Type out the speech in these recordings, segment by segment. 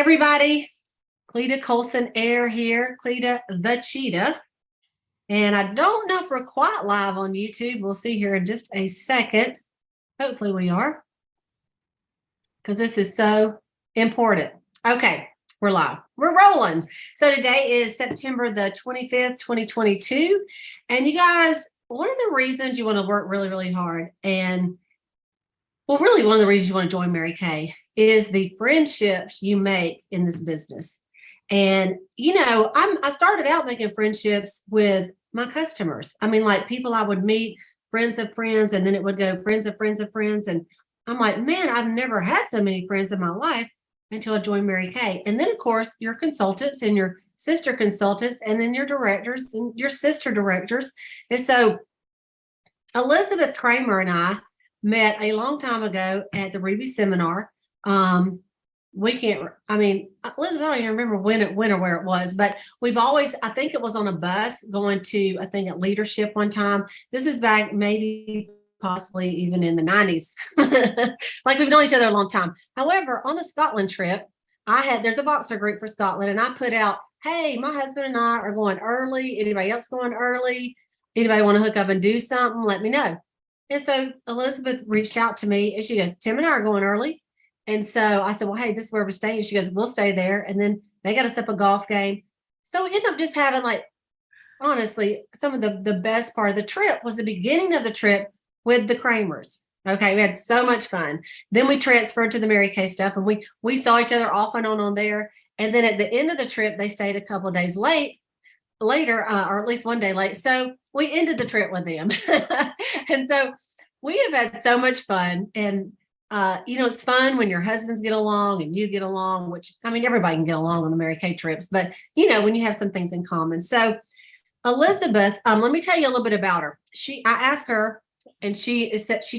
everybody, Cleta Colson-Eyre here, Cleta the Cheetah. And I don't know if we're quite live on YouTube. We'll see here in just a second. Hopefully we are, because this is so important. Okay, we're live. We're rolling. So today is September the 25th, 2022. And you guys, one of the reasons you want to work really, really hard, and well, really one of the reasons you want to join Mary Kay is the friendships you make in this business. And, you know, I started out making friendships with my customers. I mean, like people I would meet, friends of friends, and then it would go friends of friends of friends. And I'm like, man, I've never had so many friends in my life until I joined Mary Kay. And then, of course, your consultants and your sister consultants, and then your directors and your sister directors. And so Elizabeth Kramer and I met a long time ago at the Ruby seminar. Elizabeth, I don't even remember when or where it was, but we've always, I think it was on a bus going to, I think at leadership one time. This is back maybe possibly even in the 90s. Like we've known each other a long time. However, on the Scotland trip, there's a boxer group for Scotland, and I put out, hey, my husband and I are going early. Anybody else going early? Anybody want to hook up and do something? Let me know. And so Elizabeth reached out to me and she goes, Tim and I are going early. And so I said, well, hey, this is where we're staying. She goes, we'll stay there. And then they got us up a golf game. So we ended up just having, like, honestly, some of the best part of the trip was the beginning of the trip with the Kramers. Okay, we had so much fun. Then we transferred to the Mary Kay stuff, and we saw each other off and on there. And then at the end of the trip, they stayed a couple of days later, or at least one day late. So we ended the trip with them. And so we have had so much fun. And you know, it's fun when your husbands get along and you get along, which, I mean, everybody can get along on the Mary Kay trips, but, you know, when you have some things in common. So Elizabeth, let me tell you a little bit about her. I asked her, and she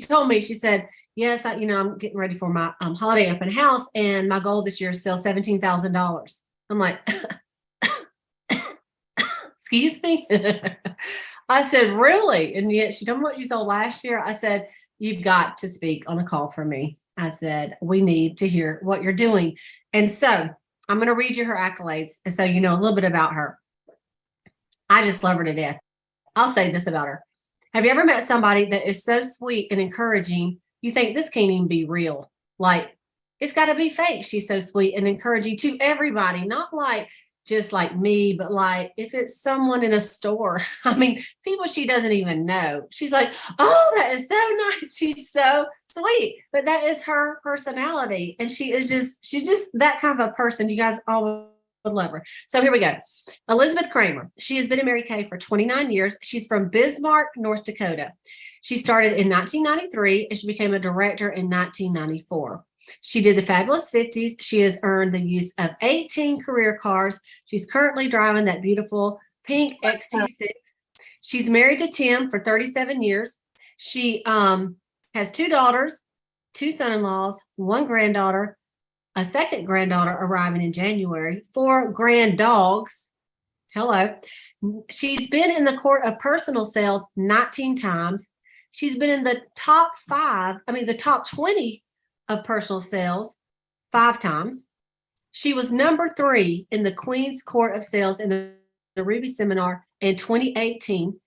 told me, she said, yes, I'm getting ready for my holiday open house, and my goal this year is to sell $17,000. I'm like, excuse me? I said, really? And yet she told me what she sold last year. I said, you've got to speak on a call for me. I said, we need to hear what you're doing. And so I'm going to read you her accolades. And so you know a little bit about her. I just love her to death. I'll say this about her. Have you ever met somebody that is so sweet and encouraging, you think this can't even be real? Like, it's got to be fake. She's so sweet and encouraging to everybody, not like just like me, but like if it's someone in a store, I mean, people she doesn't even know. She's like, oh, that is so nice. She's so sweet. But that is her personality. And she's just that kind of a person. You guys all would love her. So here we go. Elizabeth Kramer. She has been in Mary Kay for 29 years. She's from Bismarck, North Dakota. She started in 1993 and she became a director in 1994. She did the Fabulous 50s. She has earned the use of 18 career cars. She's currently driving that beautiful pink XT6. She's married to Tim for 37 years. She has 2 daughters, 2 son-in-laws, 1 granddaughter, a second granddaughter arriving in January, 4 grand dogs. Hello. She's been in the court of personal sales 19 times. She's been in the top 20 of personal sales 5 times. She was number 3 in the Queen's Court of Sales in the Ruby seminar in 2018,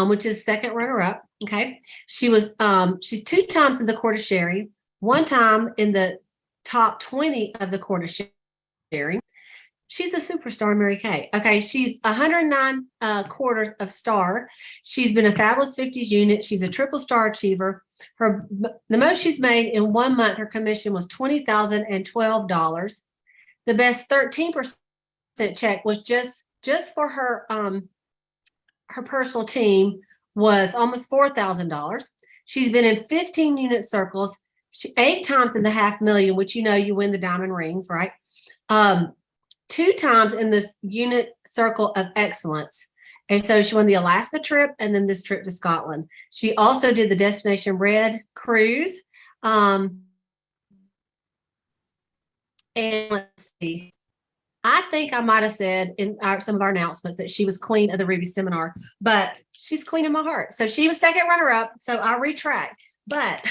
which is second runner-up. Okay, she's 2 times in the Court of Sharing, 1 time in the top 20 of the Court of Sharing. She's a superstar in Mary Kay. Okay, she's 109 quarters of star. She's been a Fabulous 50s unit. She's a triple star achiever. The most she's made in 1 month, her commission was $20,012. The best 13% check was just for her her personal team was almost $4,000. She's been in 15 unit circles, 8 times in the $500,000, which you know you win the diamond rings, right? 2 times in this unit circle of excellence. And so she won the Alaska trip and then this trip to Scotland. She also did the Destination Red cruise. And let's see, I think I might have said in some of our announcements that she was queen of the Ruby seminar, but she's queen of my heart. So she was second runner-up. So I retract. But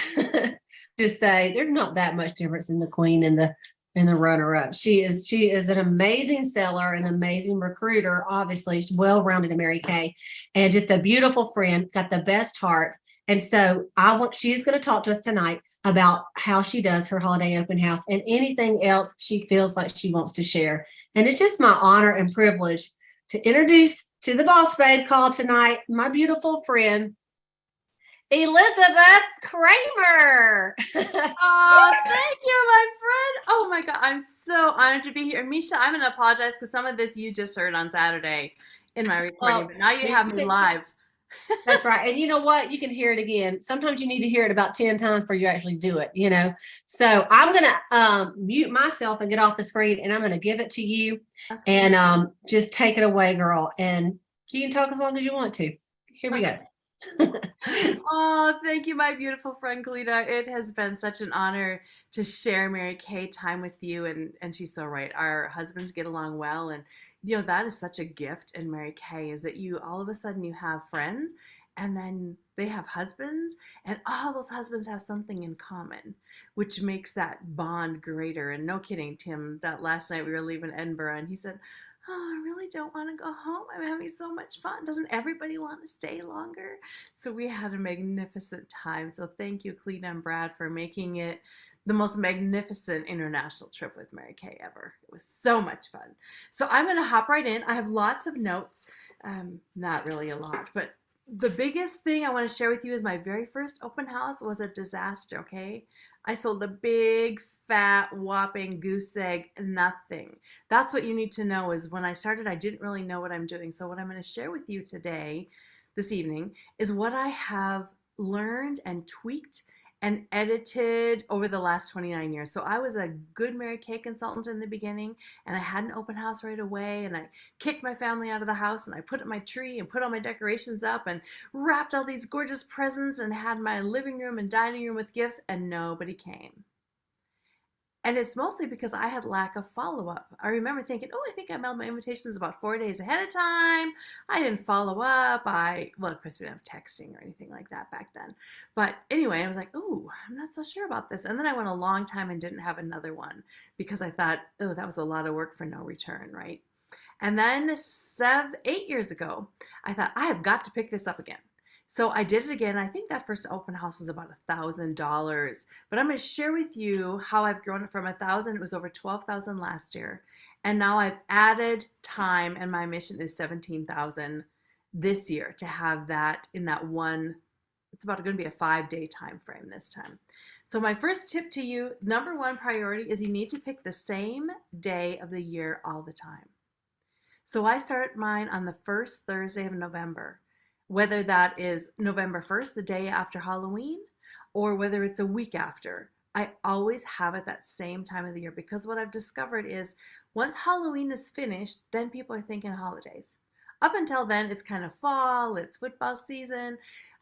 just say there's not that much difference in the queen and the in the runner-up. She is an amazing seller, an amazing recruiter. Obviously, she's well-rounded in Mary Kay, and just a beautiful friend. Got the best heart. And so she is going to talk to us tonight about how she does her holiday open house and anything else she feels like she wants to share. And it's just my honor and privilege to introduce to the Boss Babe call tonight my beautiful friend, Elizabeth Kramer. Oh, thank you, my friend. Oh my God, I'm so honored to be here. Misha, I'm gonna apologize because some of this you just heard on Saturday in my recording, Well, but now you have me live. that's right. And you know what? You can hear it again. Sometimes you need to hear it about 10 times before you actually do it. So I'm going to mute myself and get off the screen, and I'm going to give it to you. Okay. And just take it away, girl. And you can talk as long as you want to. Here we go. Oh, thank you, my beautiful friend Kalita. It has been such an honor to share Mary Kay time with you. And she's so right. Our husbands get along well. And, that is such a gift in Mary Kay, is that you all of a sudden you have friends and then they have husbands, and all those husbands have something in common, which makes that bond greater. And no kidding, Tim, that last night we were leaving Edinburgh and he said, "Oh, I really don't want to go home. I'm having so much fun. Doesn't everybody want to stay longer?" So we had a magnificent time. So thank you, Cleta and Brad, for making it the most magnificent international trip with Mary Kay ever. It was so much fun. So I'm going to hop right in. I have lots of notes. Not really a lot, but the biggest thing I want to share with you is my very first open house was a disaster, okay? I sold a big, fat, whopping goose egg, nothing. That's what you need to know, is when I started, I didn't really know what I'm doing. So what I'm going to share with you today, this evening, is what I have learned and tweaked and edited over the last 29 years. So I was a good Mary Kay consultant in the beginning, and I had an open house right away, and I kicked my family out of the house, and I put up my tree and put all my decorations up and wrapped all these gorgeous presents and had my living room and dining room with gifts, and nobody came. And it's mostly because I had lack of follow-up. I remember thinking, oh, I think I mailed my invitations about 4 days ahead of time. I didn't follow up. Well, of course, we didn't have texting or anything like that back then. But anyway, I was like, oh, I'm not so sure about this. And then I went a long time and didn't have another one because I thought, oh, that was a lot of work for no return, right? And then 8 years ago, I thought, I have got to pick this up again. So I did it again. I think that first open house was about $1,000, but I'm going to share with you how I've grown it from 1,000. It was over 12,000 last year. And now I've added time, and my mission is 17,000 this year to have that in that one. It's about going to be a 5-day time frame this time. So my first tip to you, number one priority, is you need to pick the same day of the year all the time. So I start mine on the first Thursday of November, whether that is November 1st, the day after Halloween, or whether it's a week after. I always have it that same time of the year, because what I've discovered is once Halloween is finished, then people are thinking holidays. Up until then, it's kind of fall, it's football season.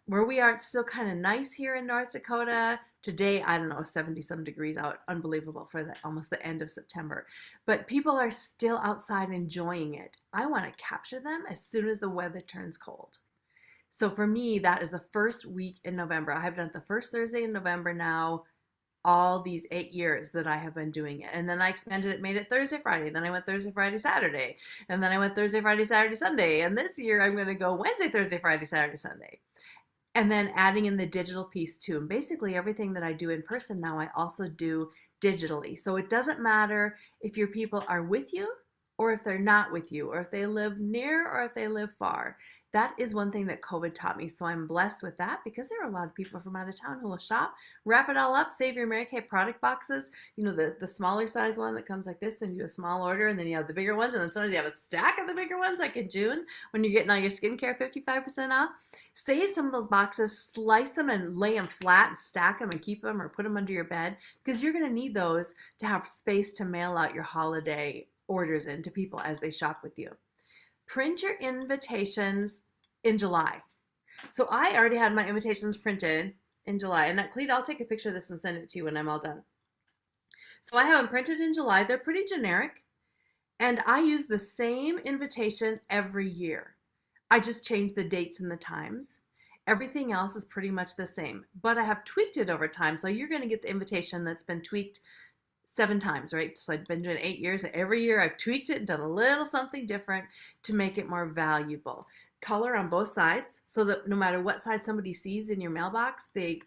Where we are, it's still kind of nice here in North Dakota. Today, I don't know, 70 some degrees out, unbelievable for almost the end of September. But people are still outside enjoying it. I want to capture them as soon as the weather turns cold. So for me, that is the first week in November. I have done it the first Thursday in November now, all these 8 years that I have been doing it. And then I expanded it, made it Thursday, Friday. Then I went Thursday, Friday, Saturday. And then I went Thursday, Friday, Saturday, Sunday. And this year I'm going to go Wednesday, Thursday, Friday, Saturday, Sunday. And then adding in the digital piece too. And basically everything that I do in person now, I also do digitally. So it doesn't matter if your people are with you or if they're not with you, or if they live near or if they live far. That is one thing that COVID taught me. So I'm blessed with that, because there are a lot of people from out of town who will shop, wrap it all up, save your Mary Kay product boxes. The smaller size one that comes like this, and you do a small order, and then you have the bigger ones, and then sometimes you have a stack of the bigger ones, like in June when you're getting all your skincare 55% off. Save some of those boxes, slice them and lay them flat and stack them and keep them, or put them under your bed, because you're going to need those to have space to mail out your holiday orders in to people as they shop with you. Print your invitations in July. So I already had my invitations printed in July. And Clete, I'll take a picture of this and send it to you when I'm all done. So I have them printed in July. They're pretty generic. And I use the same invitation every year. I just change the dates and the times. Everything else is pretty much the same. But I have tweaked it over time. So you're going to get the invitation that's been tweaked 7 times, right? So I've been doing it 8 years. And every year I've tweaked it and done a little something different to make it more valuable. Color on both sides so that no matter what side somebody sees in your mailbox, they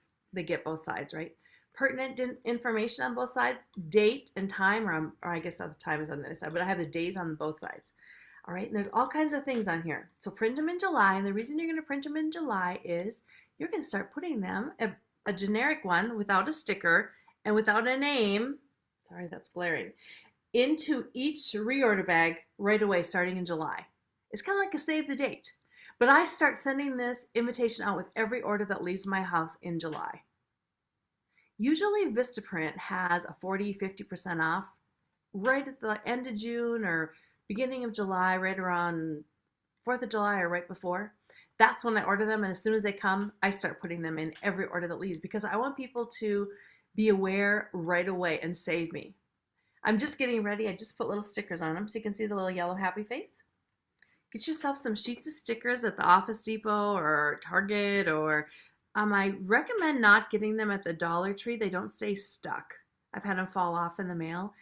get both sides, right? Pertinent information on both sides, date and time, or I guess the time is on the other side, but I have the days on both sides. All right, and there's all kinds of things on here. So print them in July, and the reason you're going to print them in July is you're going to start putting them, a generic one without a sticker and without a name, sorry, that's glaring, into each reorder bag right away starting in July. It's kind of like a save the date. But I start sending this invitation out with every order that leaves my house in July. Usually Vistaprint has a 40-50% off right at the end of June or beginning of July, right around 4th of July or right before. That's when I order them, and as soon as they come, I start putting them in every order that leaves because I want people to be aware right away and save me. I'm just getting ready. I just put little stickers on them so you can see the little yellow happy face. Get yourself some sheets of stickers at the Office Depot or Target, or I recommend not getting them at the Dollar Tree. They don't stay stuck. I've had them fall off in the mail.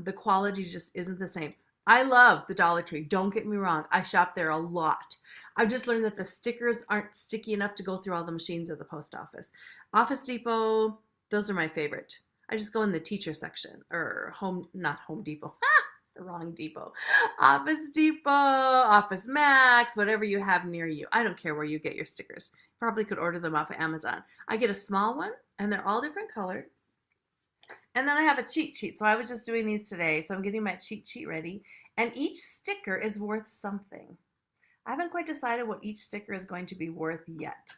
The quality just isn't the same. I love the Dollar Tree. Don't get me wrong. I shop there a lot. I've just learned that the stickers aren't sticky enough to go through all the machines at the post office. Office Depot, those are my favorite. I just go in the teacher section or not Home Depot. Wrong depot. Office Depot, Office Max, whatever you have near you. I don't care where you get your stickers. You probably could order them off of Amazon. I get a small one, and they're all different colored. And then I have a cheat sheet. So I was just doing these today. So I'm getting my cheat sheet ready. And each sticker is worth something. I haven't quite decided what each sticker is going to be worth yet.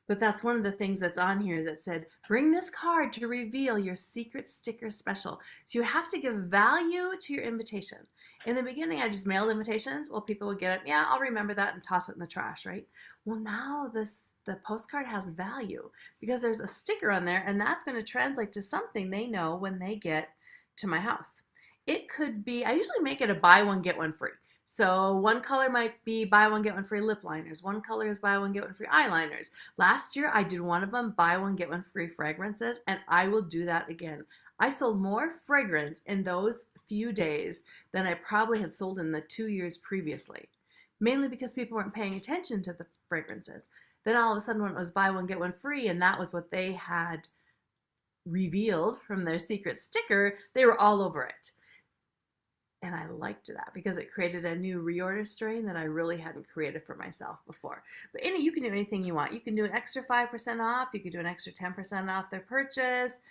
But that's one of the things that's on here that said, bring this card to reveal your secret sticker special. So you have to give value to your invitation. In the beginning, I just mailed invitations. Well, people would get it. Yeah, I'll remember that and toss it in the trash, right? Well, now the postcard has value because there's a sticker on there, and that's going to translate to something they know when they get to my house. It could be, I usually make it a buy one, get one free. So one color might be buy one, get one free lip liners. One color is buy one, get one free eyeliners. Last year, I did one of them, buy one, get one free fragrances, and I will do that again. I sold more fragrance in those few days than I probably had sold in the 2 years previously, mainly because people weren't paying attention to the fragrances. Then all of a sudden, when it was buy one, get one free, and that was what they had revealed from their secret sticker, they were all over it. And I liked that because it created a new reorder strain that I really hadn't created for myself before. But you can do anything you want. You can do an extra 5% off. You can do an extra 10% off their purchase.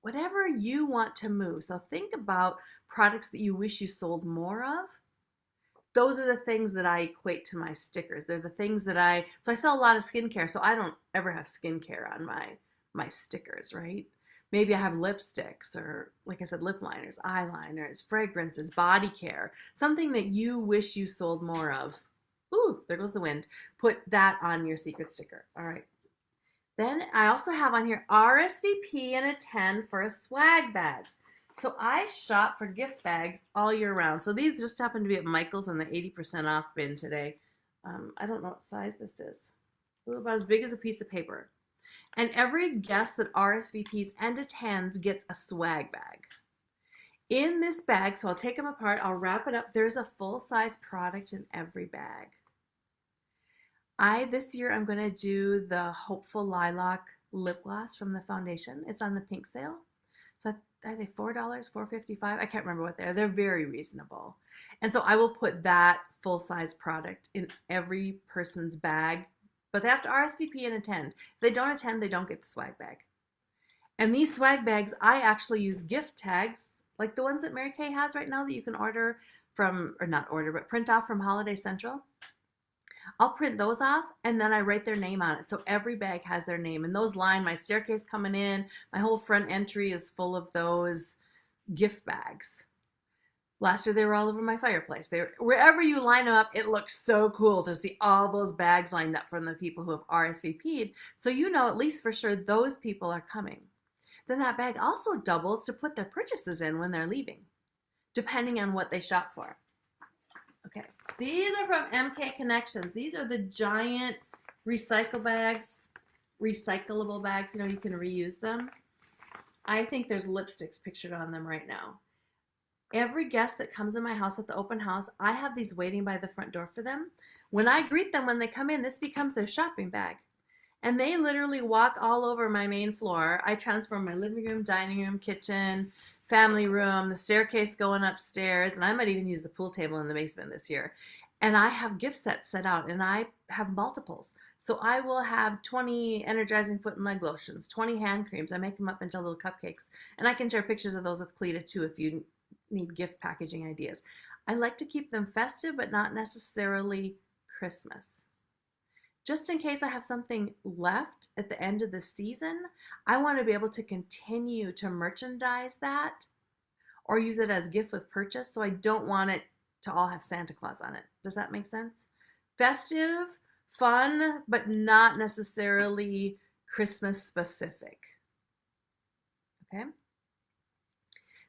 Whatever you want to move. So think about products that you wish you sold more of. Those are the things that I equate to my stickers. They're the things that so I sell a lot of skincare, so I don't ever have skincare on my stickers, right? Maybe I have lipsticks or, like I said, lip liners, eyeliners, fragrances, body care, something that you wish you sold more of. Ooh, there goes the wind. Put that on your secret sticker. All right. Then I also have on here RSVP and attend for a swag bag. So I shop for gift bags all year round. So these just happen to be at Michael's on the 80% off bin today. I don't know what size this is. Ooh, about as big as a piece of paper. And every guest that RSVPs and attends gets a swag bag. In this bag, so I'll take them apart, I'll wrap it up. There's a full-size product in every bag. This year, I'm going to do the Hopeful Lilac lip gloss from the foundation. It's on the pink sale. So are they $4, $4.55? I can't remember what they're. They're very reasonable. And so I will put that full-size product in every person's bag. But they have to RSVP and attend. If they don't attend, they don't get the swag bag. And these swag bags, I actually use gift tags, like the ones that Mary Kay has right now that you can order from, or not order, but print off from Holiday Central. I'll print those off, and then I write their name on it. So every bag has their name. And those line my staircase coming in. My whole front entry is full of those gift bags. Last year, they were all over my fireplace. Wherever you line them up, it looks so cool to see all those bags lined up from the people who have RSVP'd. So you know at least for sure those people are coming. Then that bag also doubles to put their purchases in when they're leaving, depending on what they shop for. Okay, these are from MK Connections. These are the giant recyclable bags, you know, you can reuse them. I think there's lipsticks pictured on them right now. Every guest that comes in my house at the open house, I have these waiting by the front door for them. When I greet them when they come in, this becomes their shopping bag. And they literally walk all over my main floor. I transform my living room, dining room, kitchen, family room, the staircase going upstairs, and I might even use the pool table in the basement this year. And I have gift sets set out, and I have multiples. So I will have 20 energizing foot and leg lotions, 20 hand creams. I make them up into little cupcakes. And I can share pictures of those with Cleta too if you need gift packaging ideas. I like to keep them festive, but not necessarily Christmas. Just in case I have something left at the end of the season, I want to be able to continue to merchandise that or use it as gift with purchase. So I don't want it to all have Santa Claus on it. Does that make sense? Festive, fun, but not necessarily Christmas specific. Okay.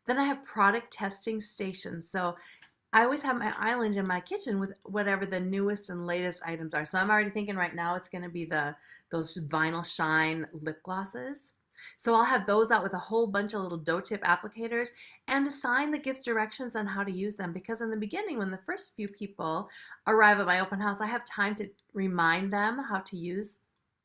Then I have product testing stations. So I always have my island in my kitchen with whatever the newest and latest items are. So I'm already thinking right now it's going to be those vinyl shine lip glosses. So I'll have those out with a whole bunch of little dough tip applicators and assign the gifts directions on how to use them. Because in the beginning, when the first few people arrive at my open house, I have time to remind them how to use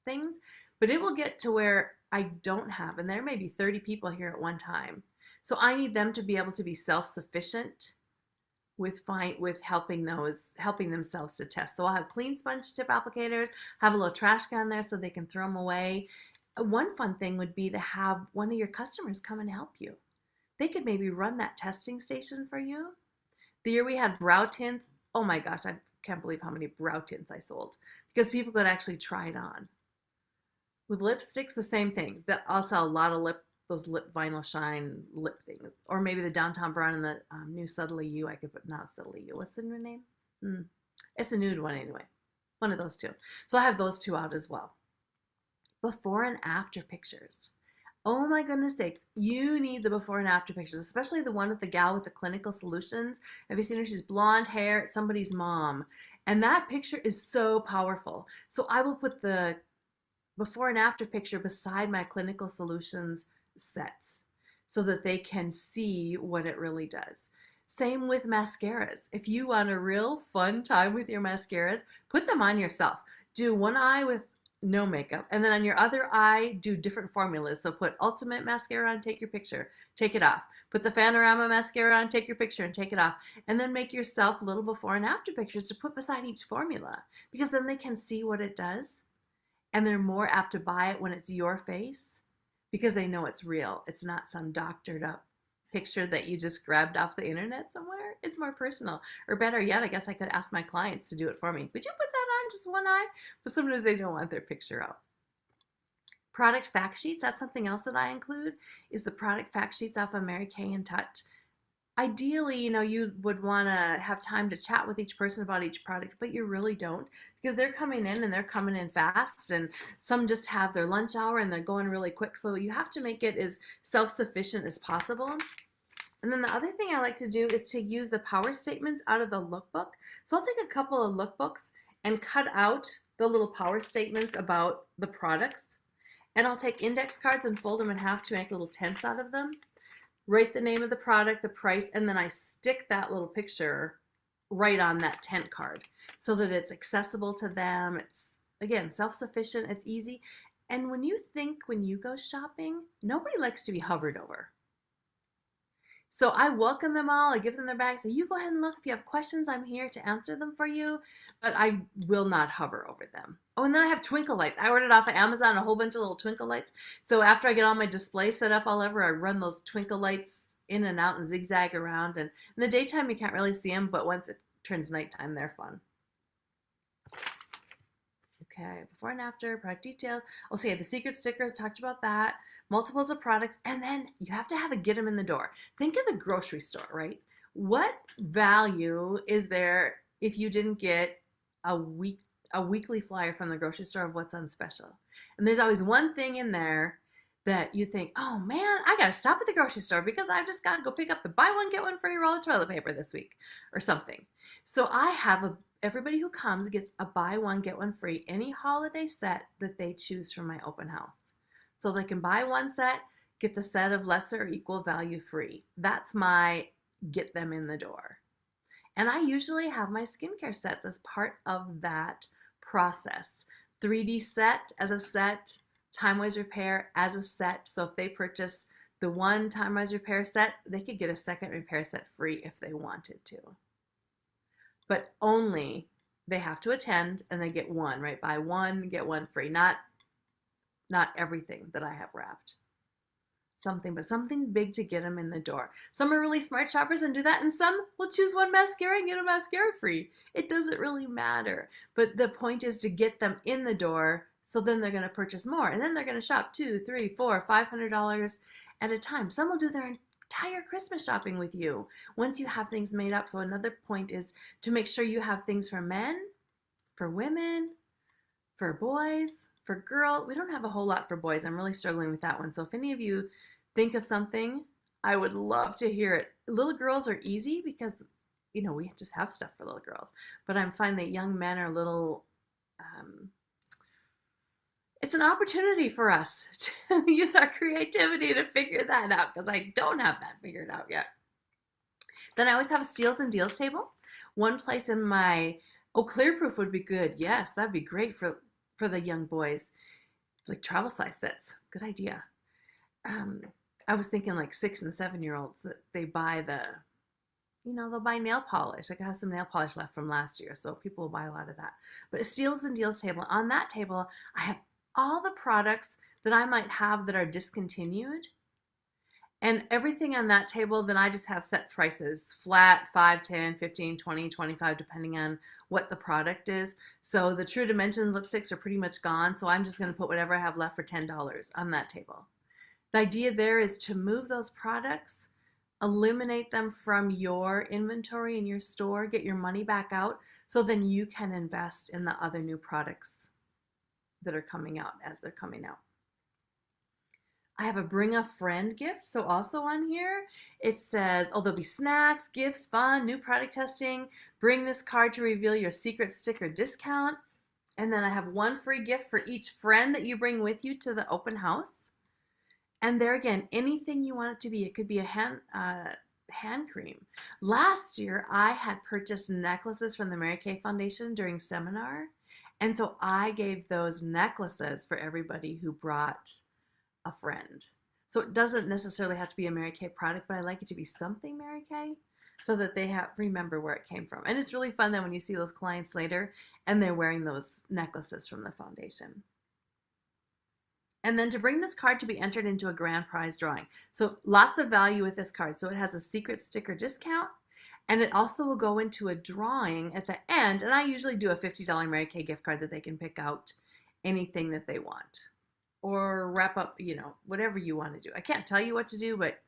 things. But it will get to where I don't have, and there may be 30 people here at one time. So I need them to be able to be self-sufficient with helping themselves to test. So I'll have clean sponge tip applicators, have a little trash can there so they can throw them away. One fun thing would be to have one of your customers come and help you. They could maybe run that testing station for you. The year we had brow tints, oh my gosh, I can't believe how many brow tints I sold because people could actually try it on. With lipsticks, the same thing. I'll sell a lot of those lip vinyl shine lip things, or maybe the Downtown Brown and the new Subtly You. I could put not Subtly You. What's the new name? It's a nude one anyway. One of those two. So I have those two out as well. Before and after pictures. Oh my goodness sakes, you need the before and after pictures, especially the one with the gal with the clinical solutions. Have you seen her? She's blonde hair, it's somebody's mom. And that picture is so powerful. So I will put the before and after picture beside my clinical solutions sets so that they can see what it really does. Same with mascaras. If you want a real fun time with your mascaras, put them on yourself. Do one eye with no makeup, and then on your other eye, do different formulas. So put Ultimate Mascara on, take your picture, take it off. Put the Fanorama Mascara on, take your picture and take it off. And then make yourself little before and after pictures to put beside each formula, because then they can see what it does. And they're more apt to buy it when it's your face because they know it's real. It's not some doctored up picture that you just grabbed off the internet somewhere. It's more personal. Or better yet, I guess I could ask my clients to do it for me. Would you put that on just one eye? But sometimes they don't want their picture out. Product fact sheets, that's something else that I include, is the product fact sheets off of Mary Kay and Touch. Ideally, you would want to have time to chat with each person about each product, but you really don't, because they're coming in fast, and some just have their lunch hour and they're going really quick. So you have to make it as self-sufficient as possible. And then the other thing I like to do is to use the power statements out of the lookbook. So I'll take a couple of lookbooks and cut out the little power statements about the products. And I'll take index cards and fold them in half to make little tents out of them. Write the name of the product, the price, and then I stick that little picture right on that tent card so that it's accessible to them. It's, again, self-sufficient, it's easy. And when you go shopping, nobody likes to be hovered over. So I welcome them all. I give them their bags. Say, you go ahead and look. If you have questions, I'm here to answer them for you. But I will not hover over them. Oh, and then I have twinkle lights. I ordered off of Amazon a whole bunch of little twinkle lights. So after I get all my display set up all over, I run those twinkle lights in and out and zigzag around. And in the daytime, you can't really see them. But once it turns nighttime, they're fun. Okay, before and after, product details. Oh, so yeah, the secret stickers, talked about that. Multiples of products, and then you have to have a get them in the door. Think of the grocery store, right? What value is there if you didn't get a weekly flyer from the grocery store of what's on special? And there's always one thing in there that you think, oh man, I gotta stop at the grocery store because I've just got to go pick up the buy one get one free roll of toilet paper this week or something. So I have everybody who comes gets a buy one get one free any holiday set that they choose from my open house. So they can buy one set, get the set of lesser or equal value free. That's my get them in the door. And I usually have my skincare sets as part of that process. 3D set as a set, Time Wise Repair as a set. So if they purchase the one Time Wise Repair set, they could get a second repair set free if they wanted to. But only they have to attend and they get one, right? Buy one, get one free. Not everything that I have wrapped. Something big to get them in the door. Some are really smart shoppers and do that, and some will choose one mascara and get a mascara free. It doesn't really matter. But the point is to get them in the door, so then they're going to purchase more, and then they're going to shop $200, $300, $400, $500 at a time. Some will do their entire Christmas shopping with you once you have things made up. So another point is to make sure you have things for men, for women, for boys, for girls. We don't have a whole lot for boys. I'm really struggling with that one. So if any of you think of something, I would love to hear it. Little girls are easy because, we just have stuff for little girls. But I'm finding that young men are a little, it's an opportunity for us to use our creativity to figure that out, because I don't have that figured out yet. Then I always have a steals and deals table. One place in my, Clearproof would be good. Yes, that'd be great for the young boys, like travel size sets. Good idea. I was thinking like 6 and 7-year-olds that they buy they'll buy nail polish. Like I have some nail polish left from last year, so people will buy a lot of that. But a steals and deals table. On that table, I have all the products that I might have that are discontinued. And everything on that table, then I just have set prices, flat, 5, 10, 15, 20, 25, depending on what the product is. So the True Dimensions lipsticks are pretty much gone, so I'm just going to put whatever I have left for $10 on that table. The idea there is to move those products, eliminate them from your inventory in your store, get your money back out, so then you can invest in the other new products that are coming out as they're coming out. I have a bring a friend gift. So also on here, it says, there'll be snacks, gifts, fun, new product testing. Bring this card to reveal your secret sticker discount. And then I have one free gift for each friend that you bring with you to the open house. And there again, anything you want it to be. It could be a hand cream. Last year, I had purchased necklaces from the Mary Kay Foundation during seminar. And so I gave those necklaces for everybody who brought a friend. So it doesn't necessarily have to be a Mary Kay product, but I like it to be something Mary Kay so that they remember where it came from. And it's really fun then when you see those clients later and they're wearing those necklaces from the foundation. And then to bring this card to be entered into a grand prize drawing. So lots of value with this card. So it has a secret sticker discount, and it also will go into a drawing at the end. And I usually do a $50 Mary Kay gift card that they can pick out anything that they want. Or wrap up, whatever you want to do. I can't tell you what to do, but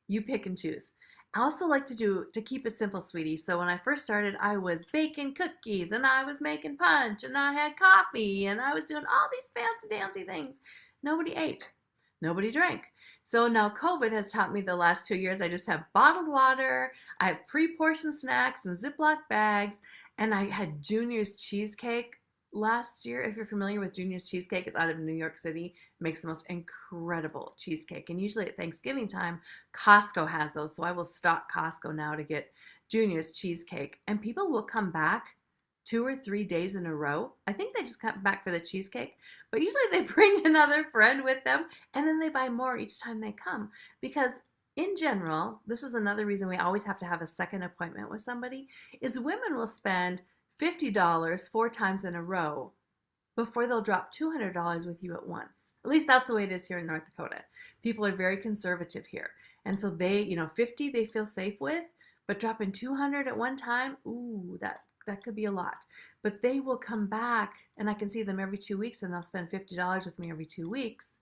you pick and choose. I also like to keep it simple, sweetie. So when I first started, I was baking cookies, and I was making punch, and I had coffee, and I was doing all these fancy dancy things. Nobody ate. Nobody drank. So now COVID has taught me the last 2 years, I just have bottled water, I have pre-portioned snacks and Ziploc bags, and I had Junior's cheesecake last year. If you're familiar with Junior's Cheesecake, it's out of New York City. It makes the most incredible cheesecake. And usually at Thanksgiving time, Costco has those. So I will stock Costco now to get Junior's Cheesecake. And people will come back 2 or 3 days in a row. I think they just come back for the cheesecake, but usually they bring another friend with them, and then they buy more each time they come. Because in general, this is another reason we always have to have a second appointment with somebody, is women will spend $50 4 times in a row before they'll drop $200 with you at once. At least that's the way it is here in North Dakota. People are very conservative here. And so they, 50 they feel safe with, but dropping 200 at one time, ooh, that could be a lot. But they will come back, and I can see them every 2 weeks, and they'll spend $50 with me every 2 weeks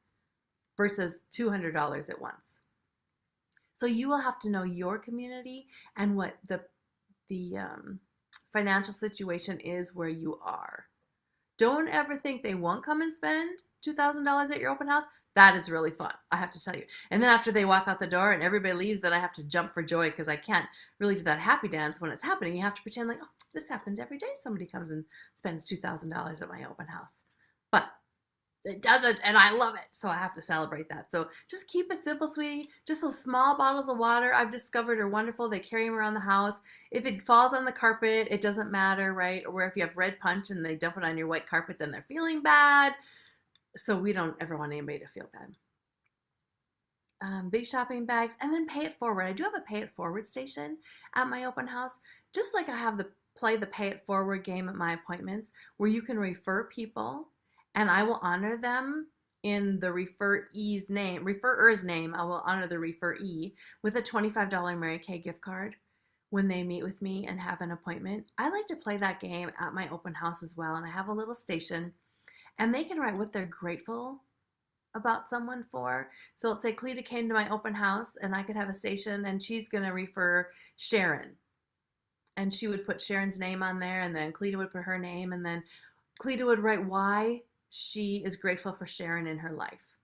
versus $200 at once. So you will have to know your community and what the financial situation is where you are. Don't ever think they won't come and spend $2,000 at your open house. That is really fun, I have to tell you. And then after they walk out the door and everybody leaves, then I have to jump for joy because I can't really do that happy dance when it's happening. You have to pretend like, this happens every day. Somebody comes and spends $2,000 at my open house. But It doesn't, and I love it. So I have to celebrate that. So just keep it simple, sweetie. Just those small bottles of water I've discovered are wonderful. They carry them around the house. If it falls on the carpet, it doesn't matter, right? Or if you have red punch and they dump it on your white carpet, then they're feeling bad. So we don't ever want anybody to feel bad. Big shopping bags, and then pay it forward. I do have a pay it forward station at my open house, just like I have the play the pay it forward game at my appointments, where you can refer people, and I will honor them in the referer's name. I will honor the referee with a $25 Mary Kay gift card when they meet with me and have an appointment. I like to play that game at my open house as well, and I have a little station, and they can write what they're grateful about someone for. So let's say Cleta came to my open house and I could have a station and she's going to refer Sharon. And she would put Sharon's name on there, and then Cleta would put her name, and then Cleta would write why she is grateful for Sharon in her life.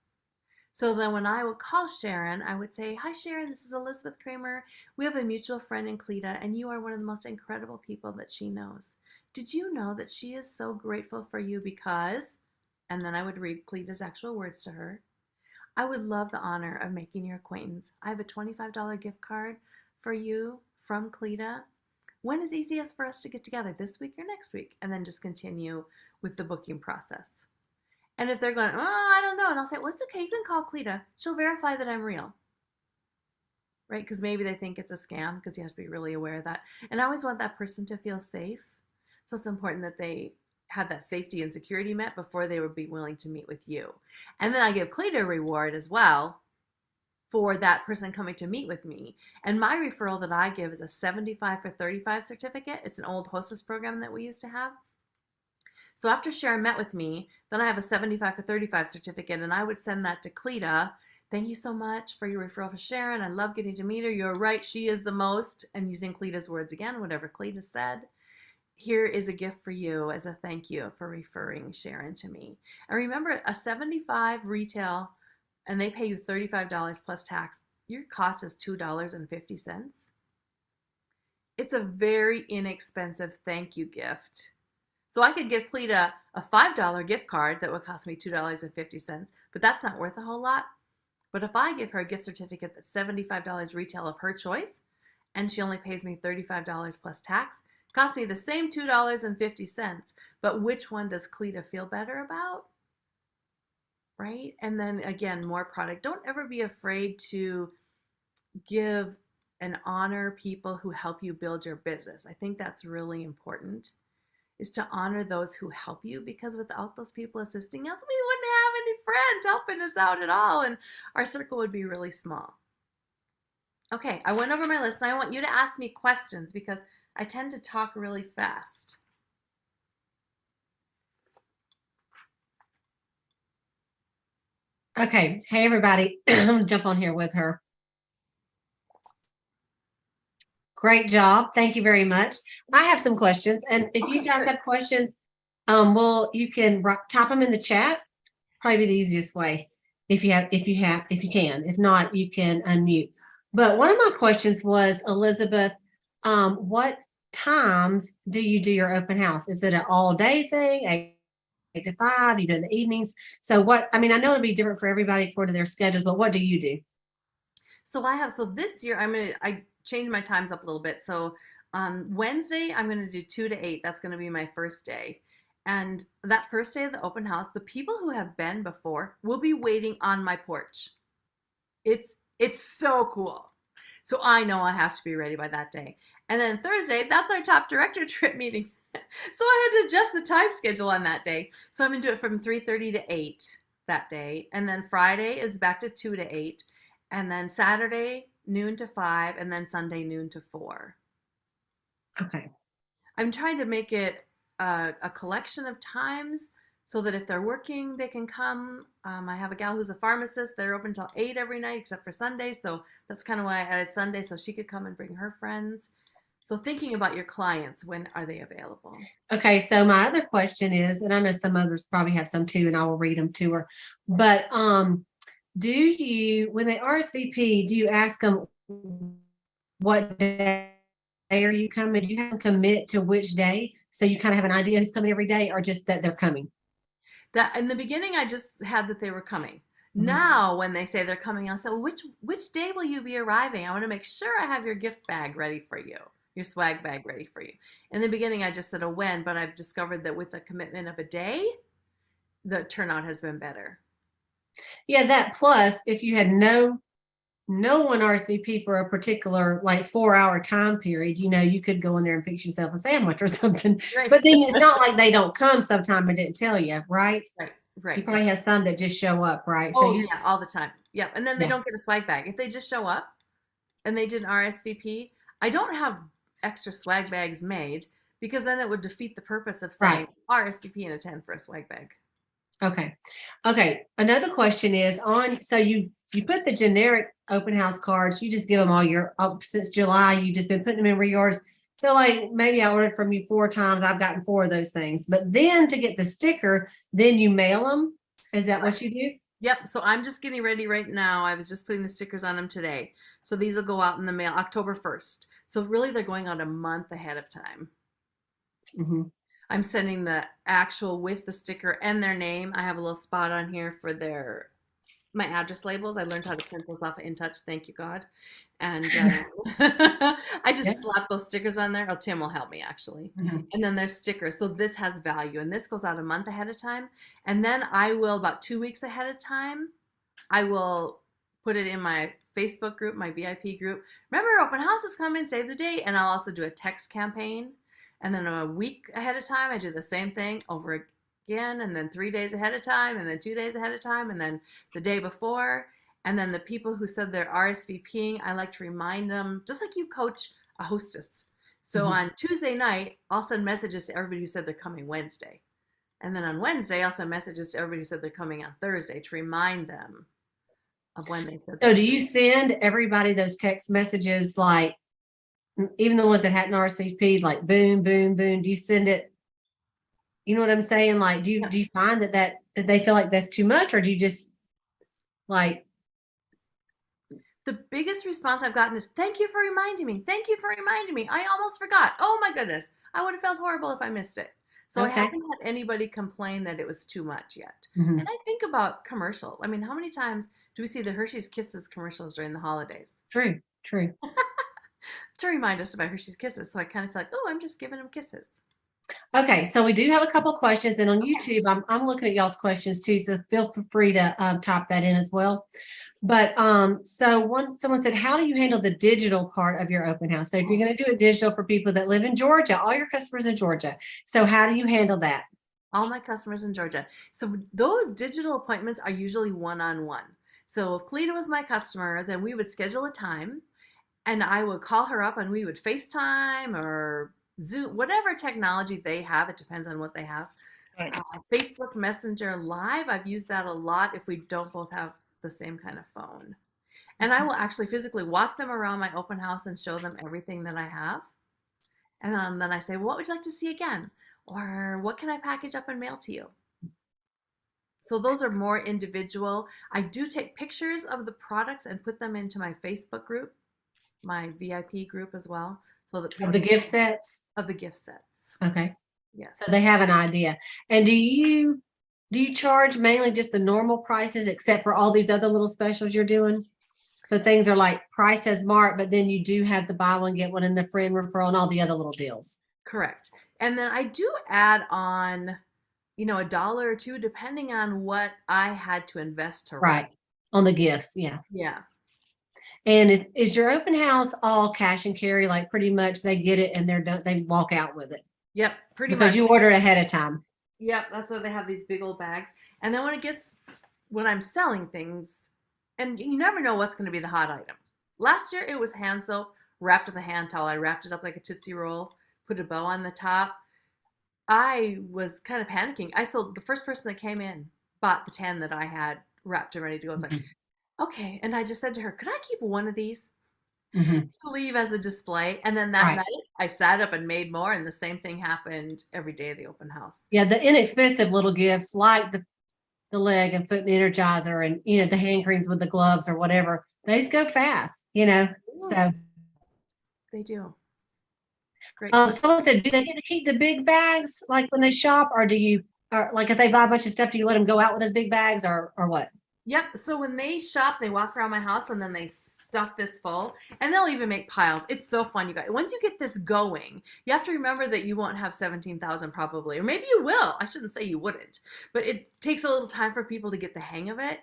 So then when I would call Sharon, I would say, "Hi Sharon, this is Elizabeth Kramer. We have a mutual friend in Cleta, and you are one of the most incredible people that she knows. Did you know that she is so grateful for you because," and then I would read Cleta's actual words to her. "I would love the honor of making your acquaintance. I have a $25 gift card for you from Cleta. When is easiest for us to get together, this week or next week?" And then just continue with the booking process. And if they're going, "Oh, I don't know," and I'll say, "Well, it's okay. You can call Cleta. She'll verify that I'm real." Right? Because maybe they think it's a scam, because you have to be really aware of that. And I always want that person to feel safe. So it's important that they had that safety and security met before they would be willing to meet with you. And then I give Cleta a reward as well for that person coming to meet with me. And my referral that I give is a 75 for 35 certificate. It's an old hostess program that we used to have. So after Sharon met with me, then I have a 75 for 35 certificate, and I would send that to Cleta. "Thank you so much for your referral for Sharon. I love getting to meet her. You're right, she is the most," and using Cleta's words again, whatever Cleta said. "Here is a gift for you as a thank you for referring Sharon to me." And remember, a 75 retail, and they pay you $35 plus tax, your cost is $2.50. It's a very inexpensive thank you gift. So I could give Cleta a $5 gift card that would cost me $2.50, but that's not worth a whole lot. But if I give her a gift certificate that's $75 retail of her choice, and she only pays me $35 plus tax, it costs me the same $2.50, but which one does Cleta feel better about? Right? And then again, more product. Don't ever be afraid to give and honor people who help you build your business. I think that's really important, is to honor those who help you, because without those people assisting us, we wouldn't have any friends helping us out at all, and our circle would be really small. Okay, I went over my list, and I want you to ask me questions because I tend to talk really fast. Okay. Hey, everybody. I'm going to jump on here with her. Great job. Thank you very much. I have some questions. And if you guys have questions, you can type them in the chat. Probably the easiest way if you can. If not, you can unmute. But one of my questions was, Elizabeth, what times do you do your open house? Is it an all day thing, 8 to 5? You do it in the evenings? So I know it'll be different for everybody according to their schedules, but what do you do? So this year I changed my times up a little bit. So on Wednesday, I'm going to do 2 to 8. That's going to be my first day. And that first day of the open house, the people who have been before will be waiting on my porch. It's so cool. So I know I have to be ready by that day. And then Thursday, that's our top director trip meeting. So I had to adjust the time schedule on that day. So I'm going to do it from 3:30 to 8 that day. And then Friday is back to 2 to 8. And then Saturday, noon to 5. And then Sunday, noon to 4. Okay. I'm trying to make it a collection of times so that if they're working, they can come. I have a gal who's a pharmacist. They're open till 8 every night except for Sunday. So that's kind of why I added Sunday, so she could come and bring her friends. So thinking about your clients, when are they available? Okay, so my other question is, and I know some others probably have some too, and I will read them to her, but do you, when they RSVP, do you ask them what day are you coming? Do you have them commit to which day, so you kind of have an idea who's coming every day, or just that they're coming? That in the beginning, I just had that they were coming. Mhm. Now, when they say they're coming, I'll say, well, which day will you be arriving? I want to make sure I have your gift bag ready for you, your swag bag ready for you. In the beginning, I just said a when, but I've discovered that with a commitment of a day, the turnout has been better. Yeah, that plus if you had no one RSVP for a particular like 4 hour time period, you could go in there and fix yourself a sandwich or something. Right, But then it's not like they don't come sometime and didn't tell you, right? right, You right. probably have some that just show up, right? So Oh you, yeah, all the time. Yeah, and then they yeah, don't get a swag bag if they just show up and they didn't RSVP. I don't have extra swag bags made because then it would defeat the purpose of right. saying RSVP and attend for a swag bag. Okay. Okay. Another question is so you put the generic open house cards, you just give them all since July, you just been putting them in reorders. So like maybe I ordered from you 4 times, I've gotten 4 of those things. But then to get the sticker, then you mail them. Is that what you do? Yep. So I'm just getting ready right now. I was just putting the stickers on them today. So these will go out in the mail October 1st. So really they're going out a month ahead of time. Hmm. I'm sending the actual with the sticker and their name. I have a little spot on here for my address labels. I learned how to print those off of In Touch. Thank you, God. And I Yeah. just slap those stickers on there. Oh, Tim will help me actually. Mhm. And then there's stickers. So this has value. And this goes out a month ahead of time. And then I will, about 2 weeks ahead of time, I will put it in my Facebook group, my VIP group. Remember, open house is coming, save the date. And I'll also do a text campaign. And then a week ahead of time, I do the same thing over again. And then 3 days ahead of time, and then 2 days ahead of time, and then the day before. And then the people who said they're RSVPing, I like to remind them, just like you coach a hostess. So Mhm. on Tuesday night, I'll send messages to everybody who said they're coming Wednesday. And then on Wednesday, I'll send messages to everybody who said they're coming on Thursday to remind them of when they said they're So do coming. you send everybody those text messages like even the ones that hadn't RSVP'd, like boom, boom, boom? Do you send it? You know what I'm saying? Like, Yeah. do you find that they feel like that's too much, or do you just like, The biggest response I've gotten is, thank you for reminding me. Thank you for reminding me. I almost forgot. Oh my goodness. I would have felt horrible if I missed it. So I okay, haven't had anybody complain that it was too much yet. And mhm, I think about commercial. I mean, how many times do we see the Hershey's Kisses commercials during the holidays true, true. to remind us about Hershey's Kisses? So I kind of feel like, oh, I'm just giving them kisses. Okay, so we do have a couple questions, and on YouTube, I'm looking at y'all's questions too, so feel free to type that in as well. But so someone said, how do you handle the digital part of your open house? So if you're going to do it digital for people that live in Georgia, all your customers in Georgia, so how do you handle that? All my customers in Georgia. So those digital appointments are usually one-on-one. So if Cleta was my customer, then we would schedule a time and I would call her up and we would FaceTime or Zoom, whatever technology they have. It depends on what they have. Right. Facebook Messenger Live, I've used that a lot if we don't both have the same kind of phone. And I will actually physically walk them around my open house and show them everything that I have. And then I say, well, what would you like to see again? Or what can I package up and mail to you? So those are more individual. I do take pictures of the products and put them into my Facebook group, my VIP group as well, so that Of people the gift sets? of the gift sets. Okay. Yes. So they have an idea. And do you charge mainly just the normal prices except for all these other little specials you're doing? So things are like priced as marked, but then you do have the buy one, get one, and the friend referral and all the other little deals. Correct. And then I do add on, a dollar or two depending on what I had to invest to run. Right. On the gifts, yeah. Yeah. And is your open house all cash and carry? Like pretty much they get it and they're done, they walk out with it Yep, pretty because much. you order it ahead of time. Yep, that's why they have these big old bags. And then when I'm selling things, and you never know what's going to be the hot item. Last year it was hand soap wrapped with a hand towel. I wrapped it up like a Tootsie Roll, put a bow on the top. I was kind of panicking. I sold the first person that came in, bought the 10 that I had wrapped and ready to go. It's like, Mhm. okay. And I just said to her, could I keep one of these Mhm. to leave as a display? And then that Right. night I sat up and made more. And the same thing happened every day of the open house. Yeah, the inexpensive little gifts like the leg and foot energizer and the hand creams with the gloves or whatever, these go fast. So They do. Great question. someone said, do they get to keep the big bags like when they shop, or do you or like if they buy a bunch of stuff, do you let them go out with those big bags or what? Yep. So when they shop, they walk around my house and then they stuff this full and they'll even make piles. It's so fun, you guys. Once you get this going, you have to remember that you won't have 17,000 probably, or maybe you will. I shouldn't say you wouldn't, but it takes a little time for people to get the hang of it.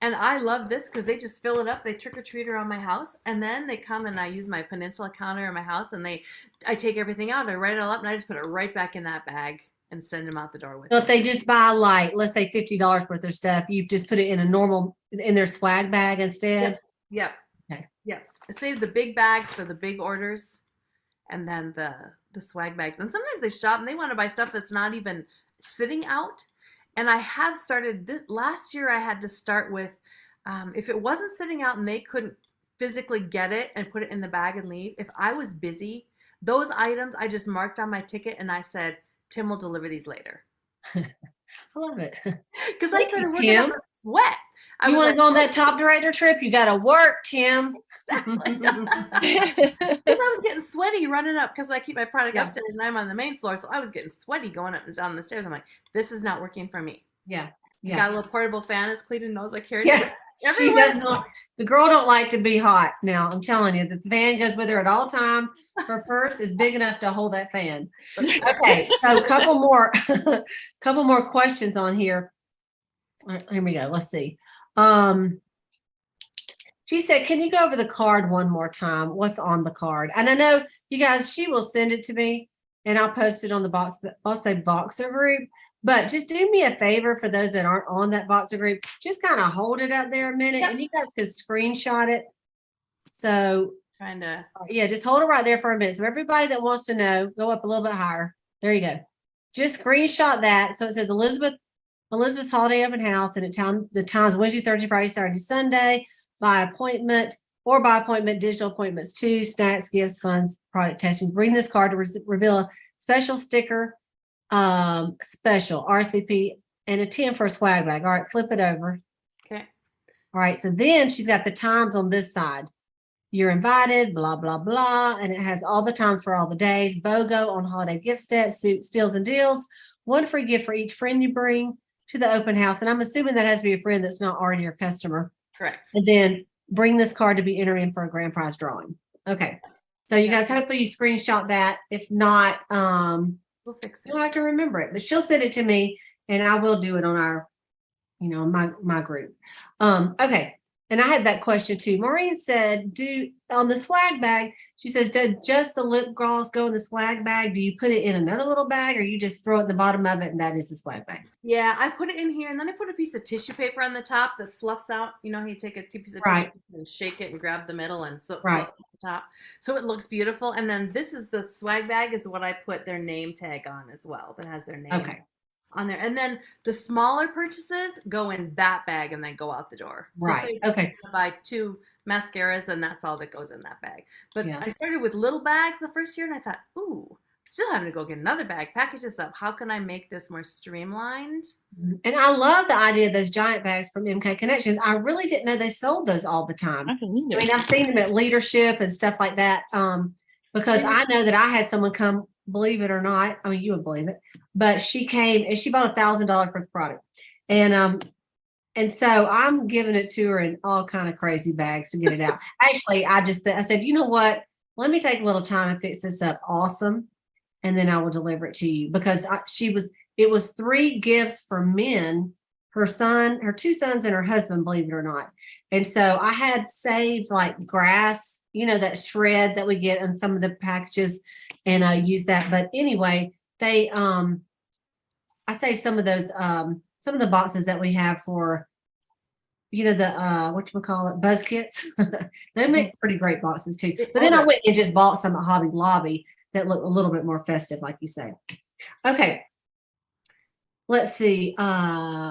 And I love this because they just fill it up. They trick or treat around my house, and then they come and I use my Peninsula counter in my house, and I take everything out, I write it all up, and I just put it right back in that bag and send them out the door with So if it. they just buy like, let's say $50 worth of stuff, you just put it in a normal, in their swag bag instead? Yep. Yep. Okay. Yep. I save the big bags for the big orders, and then the swag bags. And sometimes they shop and they want to buy stuff that's not even sitting out. And I have started this last year. I had to start with if it wasn't sitting out and they couldn't physically get it and put it in the bag and leave. If I was busy, those items I just marked on my ticket and I said, Tim will deliver these later. I love it. Because I Thank you, started working up Tim. a sweat. I You was want to like, go on that top director trip? You got to work, Tim. exactly. Because I was getting sweaty running up because I keep my product Yeah. upstairs and I'm on the main floor. So I was getting sweaty going up and down the stairs. I'm like, this is not working for me. Yeah. Got Yeah. a little portable fan, as Cleveland knows I carried Yeah. it She everywhere. does not. The girl don't like to be hot. Now I'm telling you, the fan goes with her at all time. Her purse is big enough to hold that fan. Okay, so couple more questions on here. All right, here we go. Let's see. She said, "Can you go over the card one more time? What's on the card?" And I know you guys, she will send it to me, and I'll post it on the Boss Babe Boxer group. But just do me a favor for those that aren't on that Boxer group, just kind of hold it up there a minute, Yep. and you guys can screenshot it. So Trying to. yeah, just hold it right there for a minute. So everybody that wants to know, go up a little bit higher. There you go. Just screenshot that. So it says Elizabeth's Holiday Open House, and the time's Wednesday, Thursday, Friday, Saturday, Sunday, by appointment or by appointment, digital appointments too, snacks, gifts, funds, product testings. Bring this card to reveal a special sticker, special RSVP, and a 10 for a swag bag. All right, flip it over. Okay. All right, so then she's got the times on this side. You're invited, blah, blah, blah. And it has all the times for all the days. BOGO on holiday gift sets, suits, steals, and deals. One free gift for each friend you bring to the open house. And I'm assuming that has to be a friend that's not already your customer. Correct. And then bring this card to be entered in for a grand prize drawing. Okay. So you guys, hopefully you screenshot that. If not, We'll fix it. you'll have to remember it. But she'll send it to me and I will do it on our, my group. Okay. And I had that question too. Maureen said, on the swag bag, she says, does just the lip gloss go in the swag bag? Do you put it in another little bag or you just throw it in the bottom of it and that is the swag bag? Yeah, I put it in here and then I put a piece of tissue paper on the top that fluffs out. You know how you take a piece of Right. tissue and shake it and grab the middle and so it Right. fluffs at the top. So it looks beautiful. And then this is the swag bag is what I put their name tag on as well. That has their name Okay. on there. And then the smaller purchases go in that bag and then go out the door. Right. So if they Okay. buy 2 mascaras, then that's all that goes in that bag. But Yeah. I started with little bags the first year and I thought, ooh, I'm still having to go get another bag, package this up. How can I make this more streamlined? And I love the idea of those giant bags from MK Connections. I really didn't know they sold those all the time. I mean, I've seen them at leadership and stuff like that. Because I know that I had someone come, believe it or not, I mean, you would believe it, but she came and she bought $1,000 worth of product. And so I'm giving it to her in all kind of crazy bags to get it out. Actually, I said, you know what? Let me take a little time and fix this up. Awesome. And then I will deliver it to you because it was 3 gifts for men, her 2 sons and her husband, believe it or not. And so I had saved like grass, that shred that we get in some of the packages and I use that. But anyway, I saved some of those, some of the boxes that we have for, whatchamacallit, buzz kits. They make pretty great boxes too. But then I went and just bought some at Hobby Lobby that look a little bit more festive, like you say. Okay. Let's see.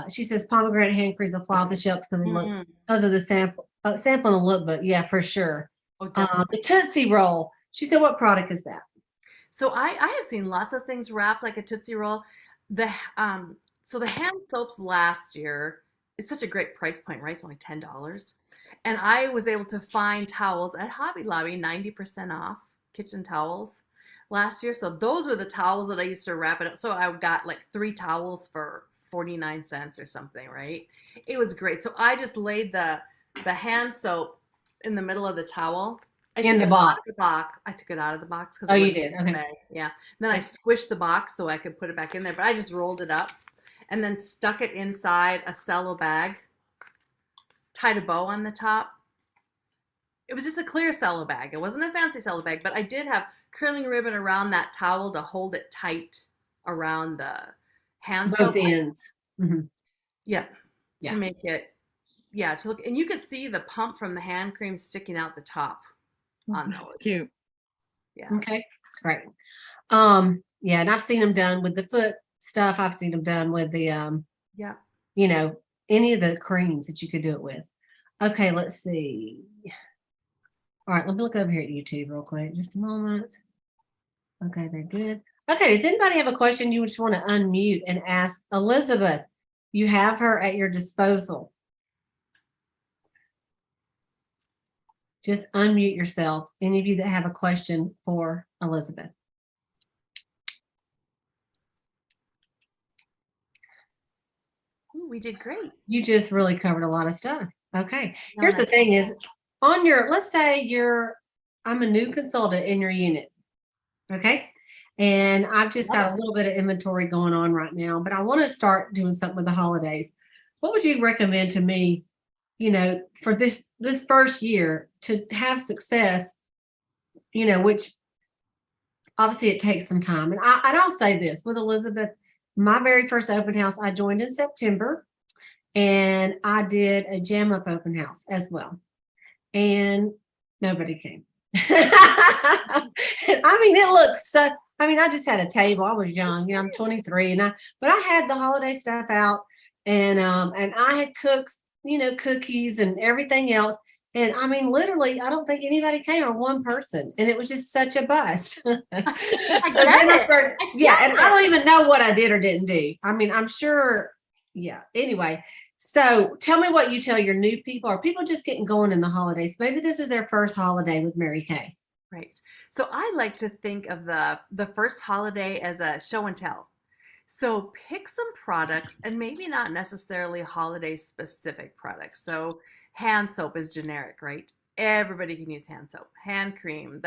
She says pomegranate hand creams will fly off the shelf because of the sample in the lookbook. Yeah, for sure. Oh, definitely. The Tootsie Roll. She said, what product is that? So I have seen lots of things wrapped like a Tootsie Roll. So the hand soaps last year, it's such a great price point, right? It's only $10. And I was able to find towels at Hobby Lobby, 90% off kitchen towels. last year. So those were the towels that I used to wrap it up. So I got like 3 towels for 49 cents or something, right? It was great. So I just laid the hand soap in the middle of the towel. I In took the it out of the box. box. I took it out of the box because Oh, it you wouldn't did. fit in the Okay. bag. Yeah. Then I squished the box so I could put it back in there. But I just rolled it up and then stuck it inside a cello bag, tied a bow on the top. It was just a clear cello bag. It wasn't a fancy cello bag, but I did have curling ribbon around that towel to hold it tight around the hand Both soap. ends. Hmm. Yeah, to Yeah. make it, yeah, to look, and you could see the pump from the hand cream sticking out the top on That's those. cute. Yeah. Okay. Great. Yeah, and I've seen them done with the foot stuff. I've seen them done with the Yeah. you know, any of the creams that you could do it with. Okay, let's see. All right, let me look over here at YouTube real quick. Just a moment. Okay, they're good. Okay, does anybody have a question you just want to unmute and ask Elizabeth? You have her at your disposal. Just unmute yourself. Any of you that have a question for Elizabeth. Ooh, we did great. You just really covered a lot of stuff. Okay. No, Here's the that's thing is on your, let's say I'm a new consultant in your unit. Okay. And I've just got a little bit of inventory going on right now, but I want to start doing something with the holidays. What would you recommend to me, for this first year to have success, which obviously it takes some time. And I'll say this with Elizabeth, my very first open house, I joined in September. And I did a jam up open house as well. And nobody came. I mean, it looks so, I just had a table. I was young, I'm 23 but I had the holiday stuff out and I had cooked, cookies and everything else. And literally, I don't think anybody came or one person. And it was just such a bust. And I don't even know what I did or didn't do. I'm sure. Yeah. Anyway, so tell me what you tell your new people or people just getting going in the holidays. Maybe this is their first holiday with Mary Kay. Right. So I like to think of the first holiday as a show and tell. So pick some products and maybe not necessarily holiday specific products. So hand soap is generic, right? Everybody can use hand soap. Hand cream,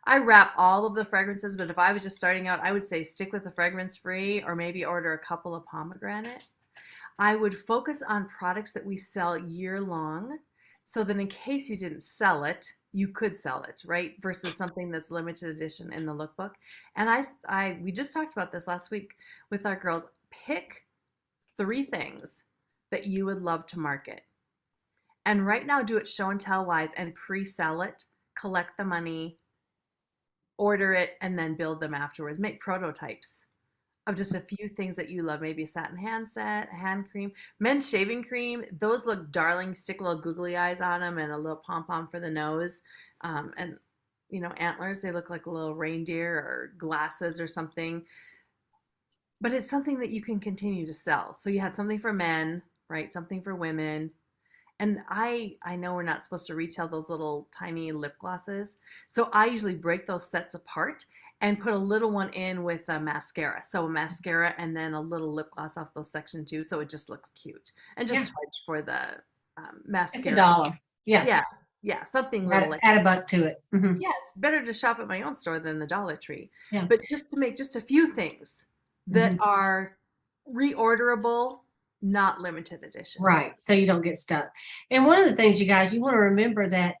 I wrap all of the fragrances, but if I was just starting out, I would say stick with the fragrance free or maybe order a couple of pomegranates. I would focus on products that we sell year long so that in case you didn't sell it, you could sell it, right? Versus something that's limited edition in the lookbook. And we just talked about this last week with our girls. Pick 3 things that you would love to market. And right now do it show and tell wise and pre-sell it, collect the money, order it, and then build them afterwards. Make prototypes of just a few things that you love, maybe a satin hand set, a hand cream, men's shaving cream. Those look darling. Stick little googly eyes on them and a little pom-pom for the nose. And, antlers, they look like a little reindeer or glasses or something. But it's something that you can continue to sell. So you had something for men, right? Something for women. And I know we're not supposed to retail those little tiny lip glosses. So I usually break those sets apart and put a little one in with a mascara. So a mascara and then a little lip gloss off those section 2. So it just looks cute. And just charge for the mascara. It's $1. Yeah. Yeah. Something little like add a buck to it. Mm-hmm. Yes. Better to shop at my own store than the Dollar Tree. Yeah. But just to make just a few things that are reorderable, not limited edition. Right. So you don't get stuck. And one of the things, you guys, you want to remember that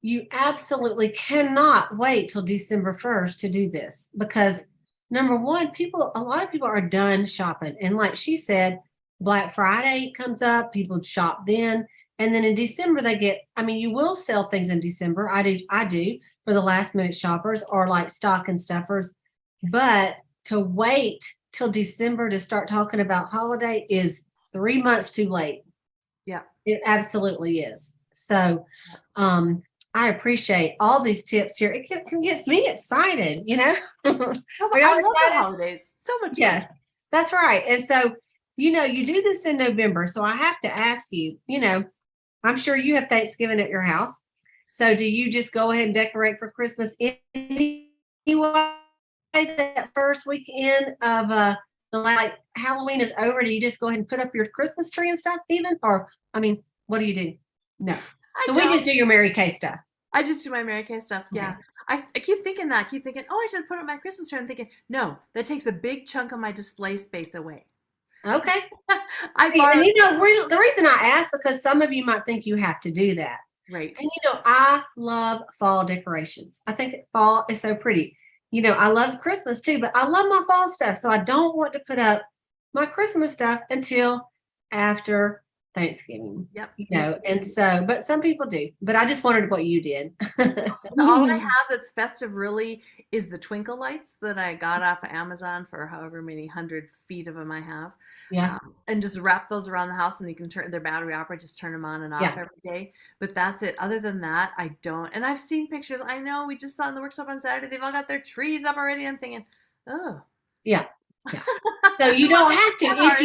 you absolutely cannot wait till December 1st to do this because number one, a lot of people are done shopping. And like she said, Black Friday comes up, people shop then. And then in December they you will sell things in December. I do for the last minute shoppers or like stocking stuffers. But to wait till December to start talking about holiday is 3 months too late. Yeah. It absolutely is. So, I appreciate all these tips here. It gets me excited, I love the holidays. So much fun. Yeah, that's right. And so, you do this in November. So I have to ask you, I'm sure you have Thanksgiving at your house. So do you just go ahead and decorate for Christmas anyway, that first weekend of the like Halloween is over, do you just go ahead and put up your Christmas tree and stuff even? Or I mean, what do you do? No. I So we don't. just do your Mary Kay stuff. I just do my Mary Kay stuff. Okay. Yeah. I keep thinking that. I keep thinking, oh, I should put up my Christmas tree. I'm thinking, no, that takes a big chunk of my display space away. Okay. I And borrowed. the reason I ask, because some of you might think you have to do that. Right. And I love fall decorations. I think fall is so pretty. I love Christmas too, but I love my fall stuff. So I don't want to put up my Christmas stuff until after Thanksgiving. Yep. Me too. And so, but some people do. But I just wondered what you did. All I have that's festive really is the twinkle lights that I got off of Amazon for however many 100 feet of them I have. Yeah. And just wrap those around the house, and you can turn their battery operated, just turn them on and off Yeah. every day. But that's it. Other than that, I don't. And I've seen pictures. I know we just saw in the workshop on Saturday, they've all got their trees up already. I'm thinking, oh. Yeah. Yeah. So you don't have to.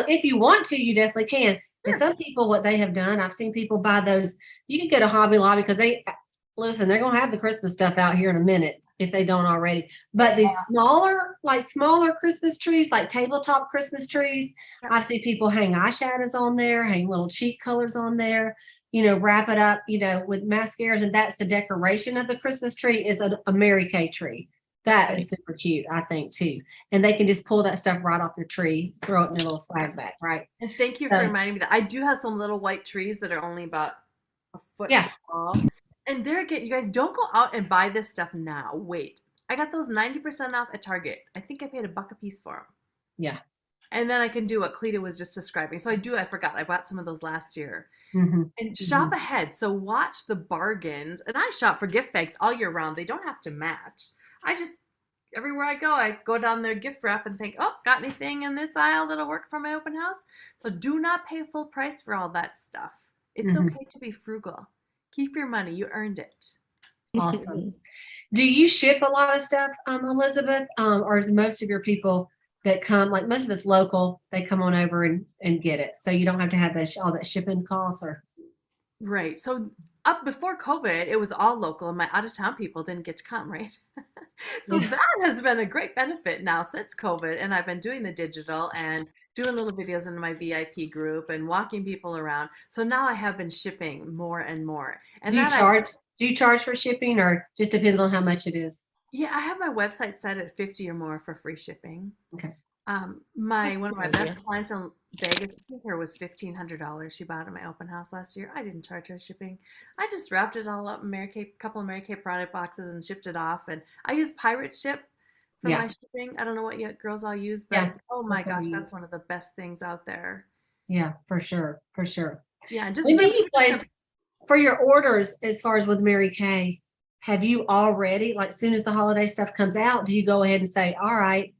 If you want to, you definitely can. And some people, what they have done, I've seen people buy those. You can go to Hobby Lobby because they're going to have the Christmas stuff out here in a minute if they don't already. But these smaller Christmas trees, like tabletop Christmas trees, I see people hang eyeshadows on there, hang little cheek colors on there, wrap it up, with mascaras. And that's the decoration of the Christmas tree is a Mary Kay tree. That is super cute, I think, too. And they can just pull that stuff right off your tree, throw it in their little swag bag, right? And thank you for reminding me that I do have some little white trees that are only about a foot tall. And there again, you guys don't go out and buy this stuff now. Wait, I got those 90% off at Target. I think I paid $1 a piece for them. Yeah. And then I can do what Cleta was just describing. So I forgot. I bought some of those last year. Mm-hmm. And shop ahead. So watch the bargains. And I shop for gift bags all year round. They don't have to match. Everywhere I go down their gift wrap and think, oh, got anything in this aisle that'll work for my open house? So do not pay full price for all that stuff. It's okay to be frugal. Keep your money. You earned it. Awesome. Do you ship a lot of stuff, Elizabeth? Or is most of your people that come, like most of it's local, they come on over and get it. So you don't have to have all that shipping costs or. Right. So up before COVID, it was all local and my out of town people didn't get to come, right? So that has been a great benefit now since COVID. And I've been doing the digital and doing little videos in my VIP group and walking people around. So now I have been shipping more and more. And do you charge for shipping, or just depends on how much it is? Yeah, I have my website set at 50 or more for free shipping. Okay. One of my best clients in Vegas, I think her was $1,500. She bought it at my open house last year. I didn't charge her shipping. I just wrapped it all up in a couple of Mary Kay product boxes and shipped it off. And I use Pirate Ship for my shipping. I don't know what you girls all use, but oh my gosh, that's one of the best things out there. Yeah, for sure. For sure. Yeah. And just when do you place for your orders as far as with Mary Kay? Have you already, like, as soon as the holiday stuff comes out, do you go ahead and say, all right,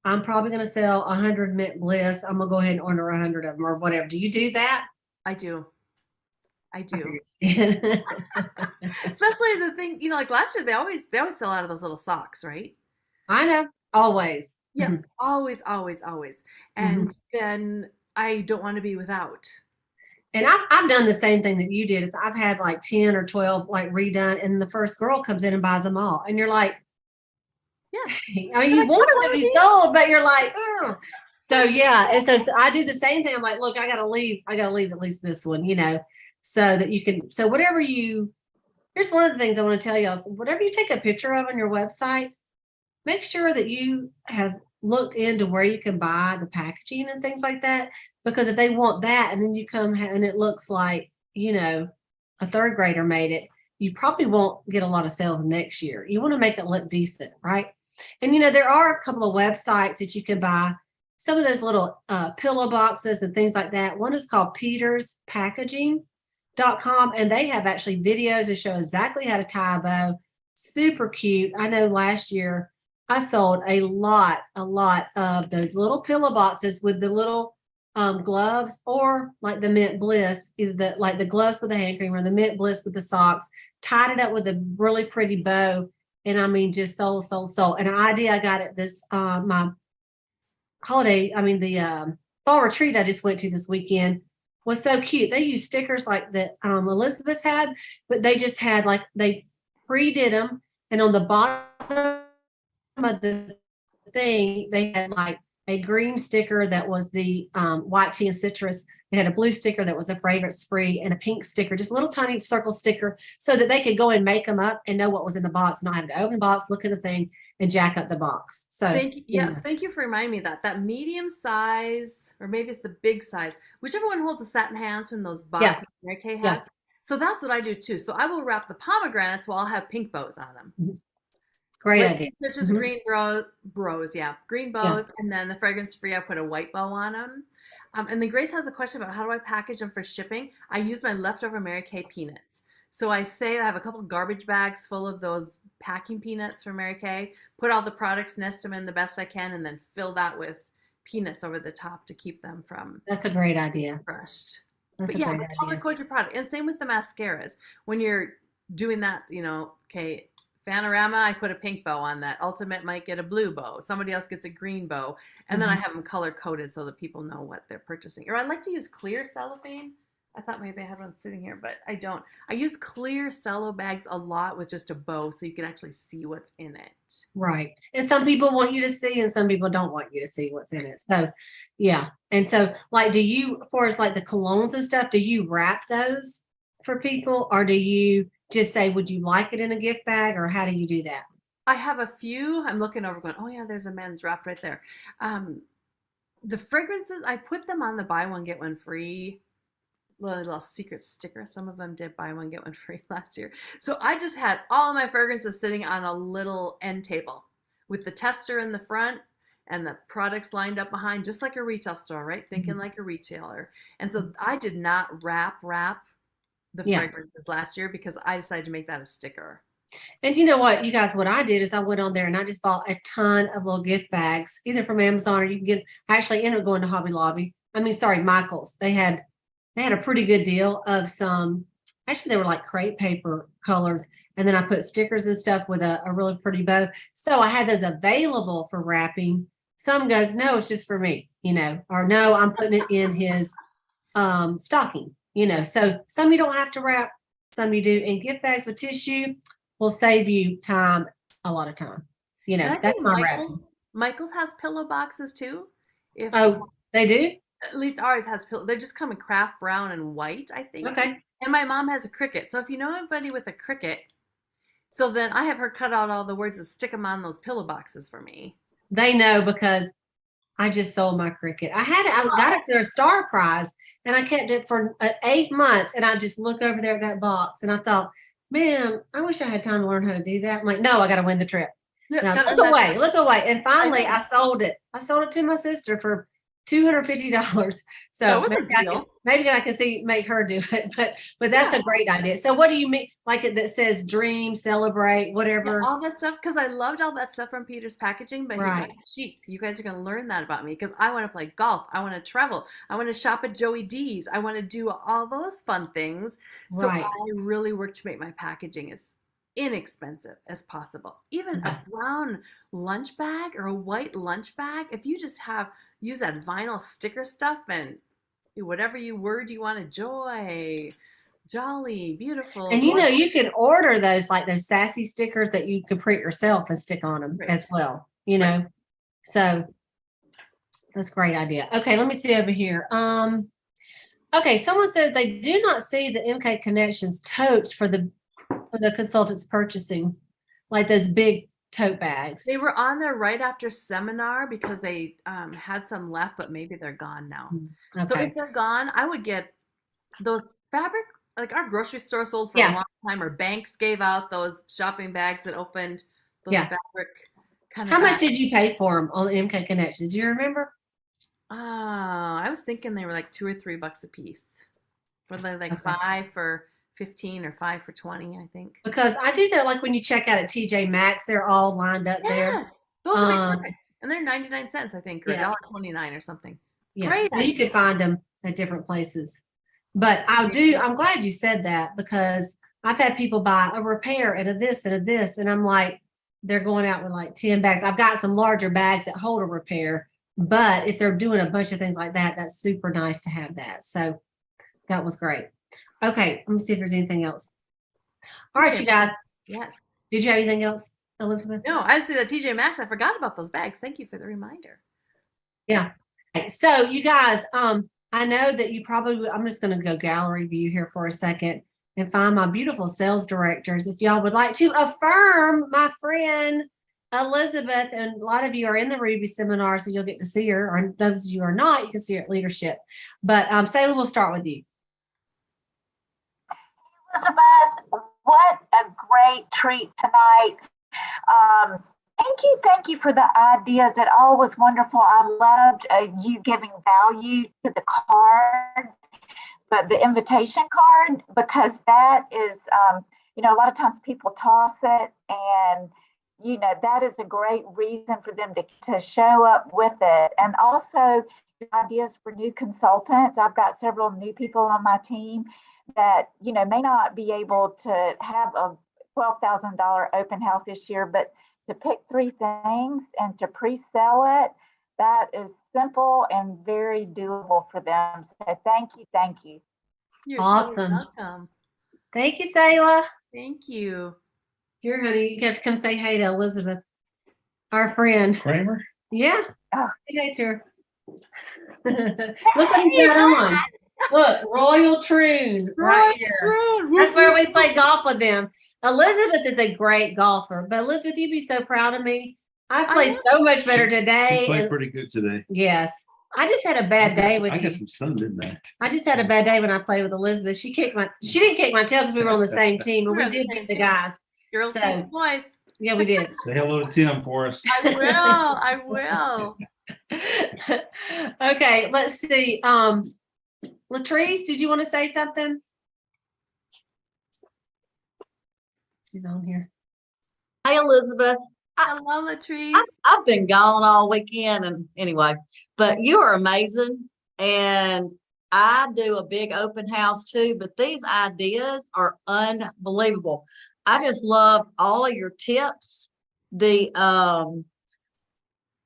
I'm probably going to sell 100 Mint Bliss. I'm going to go ahead and order 100 of them or whatever. Do you do that? I do. Especially the thing, like last year, they always sell out of those little socks, right? I know. Always. Yeah. Always. And then I don't want to be without. And I've done the same thing that you did. It's I've had like 10 or 12 like redone, and the first girl comes in and buys them all. And you're like, yeah, you want them to be sold, but you're like, oh. So yeah. And so I do the same thing. I'm like, look, I gotta leave at least this one, so that you can, so here's one of the things I want to tell y'all. So whatever you take a picture of on your website, make sure that you have looked into where you can buy the packaging and things like that. Because if they want that and then you come and it looks like, a third grader made it, you probably won't get a lot of sales next year. You want to make it look decent, right? And, there are a couple of websites that you can buy some of those little pillow boxes and things like that. One is called peterspackaging.com, and they have actually videos that show exactly how to tie a bow. Super cute. I know last year I sold a lot of those little pillow boxes with the little gloves, or like the Mint Bliss, either the gloves with the hand cream or the Mint Bliss with the socks, tied it up with a really pretty bow. And I mean, just sold. And an idea I got at this, my holiday, the fall retreat I just went to this weekend was so cute. They used stickers like that Elizabeth's had, but they just had they pre-did them. And on the bottom of the thing, they had like a green sticker that was the white tea and citrus. It had a blue sticker that was a fragrance spree and a pink sticker, just a little tiny circle sticker, so that they could go and make them up and know what was in the box, not have to open the box, look at the thing, and jack up the box. So Yes, thank you for reminding me that medium size, or maybe it's the big size, whichever one holds the satin hands from those yeah, boxes Mary Kay yeah, has. So that's what I do too. So I will wrap the pomegranates while I'll have pink bows on them. mhm. Great With idea. such as green green Yeah, bows, and then the fragrance free, I put a white bow on them. And then Grace has a question about how do I package them for shipping. I use my leftover Mary Kay peanuts. So I say I have a couple of garbage bags full of those packing peanuts from Mary Kay, put all the products, nest them in the best I can, and then fill that with peanuts over the top to keep them from that's a great idea. crushed. That's But a yeah, great but color idea. code your product. And same with the mascaras. When you're doing that, okay, Fanorama, I put a pink bow on that. Ultimate might get a blue bow. Somebody else gets a green bow. And then I have them color coded so that people know what they're purchasing. Or I like to use clear cellophane. I thought maybe I had one sitting here, but I don't. I use clear cello bags a lot with just a bow so you can actually see what's in it. Right. And some people want you to see, and some people don't want you to see what's in it. So, yeah. And so, like, do you, for as like the colognes and stuff, do you wrap those for people, or do you just say, would you like it in a gift bag, or how do you do that? I have a few. I'm looking over going, oh yeah, there's a men's wrapped right there. The fragrances, I put them on the buy one, get one free little secret sticker. Some of them did buy one, get one free last year. So I just had all of my fragrances sitting on a little end table with the tester in the front and the products lined up behind, just like a retail store, right? Thinking like a retailer. And so I did not wrap the Yeah. fragrances last year because I decided to make that a sticker. And you know what, you guys, what I did is I went on there and I just bought a ton of little gift bags, either from Amazon, or you can get, I actually ended up going to Hobby Lobby. Michael's. They had a pretty good deal of some, actually they were like crepe paper colors. And then I put stickers and stuff with a really pretty bow. So I had those available for wrapping. Some goes, no, it's just for me, or no, I'm putting it in his stocking, So some you don't have to wrap, some you do. And gift bags with tissue will save you time, a lot of time. And I That's think my wrapping. Michael's has pillow boxes too. Oh, they do? At least ours has pillow. They just come in craft brown and white, I think. Okay. And my mom has a Cricut. So if you know anybody with a Cricut, so then I have her cut out all the words and stick them on those pillow boxes for me. They know because I just sold my Cricut. I got it for a star prize, and I kept it for 8 months. And I just look over there at that box, and I thought, man, I wish I had time to learn how to do that. I'm like, no, I got to win the trip. Now, look away. And finally, I sold it. I sold it to my sister for $250. So maybe I can make her do it, but that's a great idea. So what do you mean? Like it that says dream, celebrate, whatever. Yeah, all that stuff. Cause I loved all that stuff from Peter's Packaging, but right. Cheap. You guys are going to learn that about me because I want to play golf. I want to travel. I want to shop at Joey D's. I want to do all those fun things. So I really work to make my packaging as inexpensive as possible. Even a brown lunch bag or a white lunch bag, if you just use that vinyl sticker stuff and whatever word you want to joy, jolly, beautiful. And you can order those, like those sassy stickers that you can print yourself and stick on them as well, So that's a great idea. Okay, let me see over here. Okay, someone says they do not see the MK Connections totes for the consultants purchasing, like those big tote bags. They were on there right after seminar because they had some left, but maybe they're gone now. Okay. So if they're gone, I would get those fabric, like our grocery store sold for a long time, or banks gave out those shopping bags that opened those fabric kind of. How much did you pay for them on MK Connections? Do you remember? I was thinking they were like $2 or $3 a piece. Were they like $5 for 15 or 5 for 20, I think. Because I do know, like when you check out at TJ Maxx, they're all lined up there. Yes, those are perfect, and they're 99 cents, I think, or $1.29 or something. Yeah, great. So you could find them at different places. But I'm glad you said that, because I've had people buy a repair and a this and a this, and I'm like, they're going out with like 10 bags. I've got some larger bags that hold a repair, but if they're doing a bunch of things like that, that's super nice to have that. So that was great. Okay, let me see if there's anything else. All right, you guys. Yes. Did you have anything else? Elizabeth? No, I see that TJ Maxx. I forgot about those bags. Thank you for the reminder. Yeah. Okay, so you guys, I know that you probably, I'm just going to go gallery view here for a second and find my beautiful sales directors. If y'all would like to affirm my friend Elizabeth, and a lot of you are in the Ruby seminar, so you'll get to see her, or those of you who are not, you can see her at leadership. But Sayla, we'll start with you. Elizabeth, what a great treat tonight. Thank you for the ideas. It all was wonderful. I loved you giving value to the card, but the invitation card, because that is, a lot of times people toss it, and that is a great reason for them to show up with it. And also ideas for new consultants. I've got several new people on my team that may not be able to have a $12,000 open house this year, but to pick 3 things and to pre-sell it, that is simple and very doable for them. So thank you. You're awesome. So welcome. Thank you, Sayla. Thank you. Here, honey, you have to come say hey to Elizabeth, our friend. Kramer? Yeah. Oh. Say hey to her. Look what he's got on. Look, Royal Troon right here. That's where we play golf with them. Elizabeth is a great golfer, but Elizabeth, you'd be so proud of me. I played so much better today. She played pretty good today. Yes. I just had a bad day with I got some sun, didn't I? I just had a bad day when I played with Elizabeth. She didn't kick my tail because we were on the same team, but we did beat the guys. Girls and boys. Yeah, we did. Say hello to Tim for us. I will. Okay, let's see. Latrice, did you want to say something? She's on here. Hey, Elizabeth. Hello, Latrice. I've been gone all weekend, and anyway, but you are amazing. And I do a big open house too, but these ideas are unbelievable. I just love all of your tips. The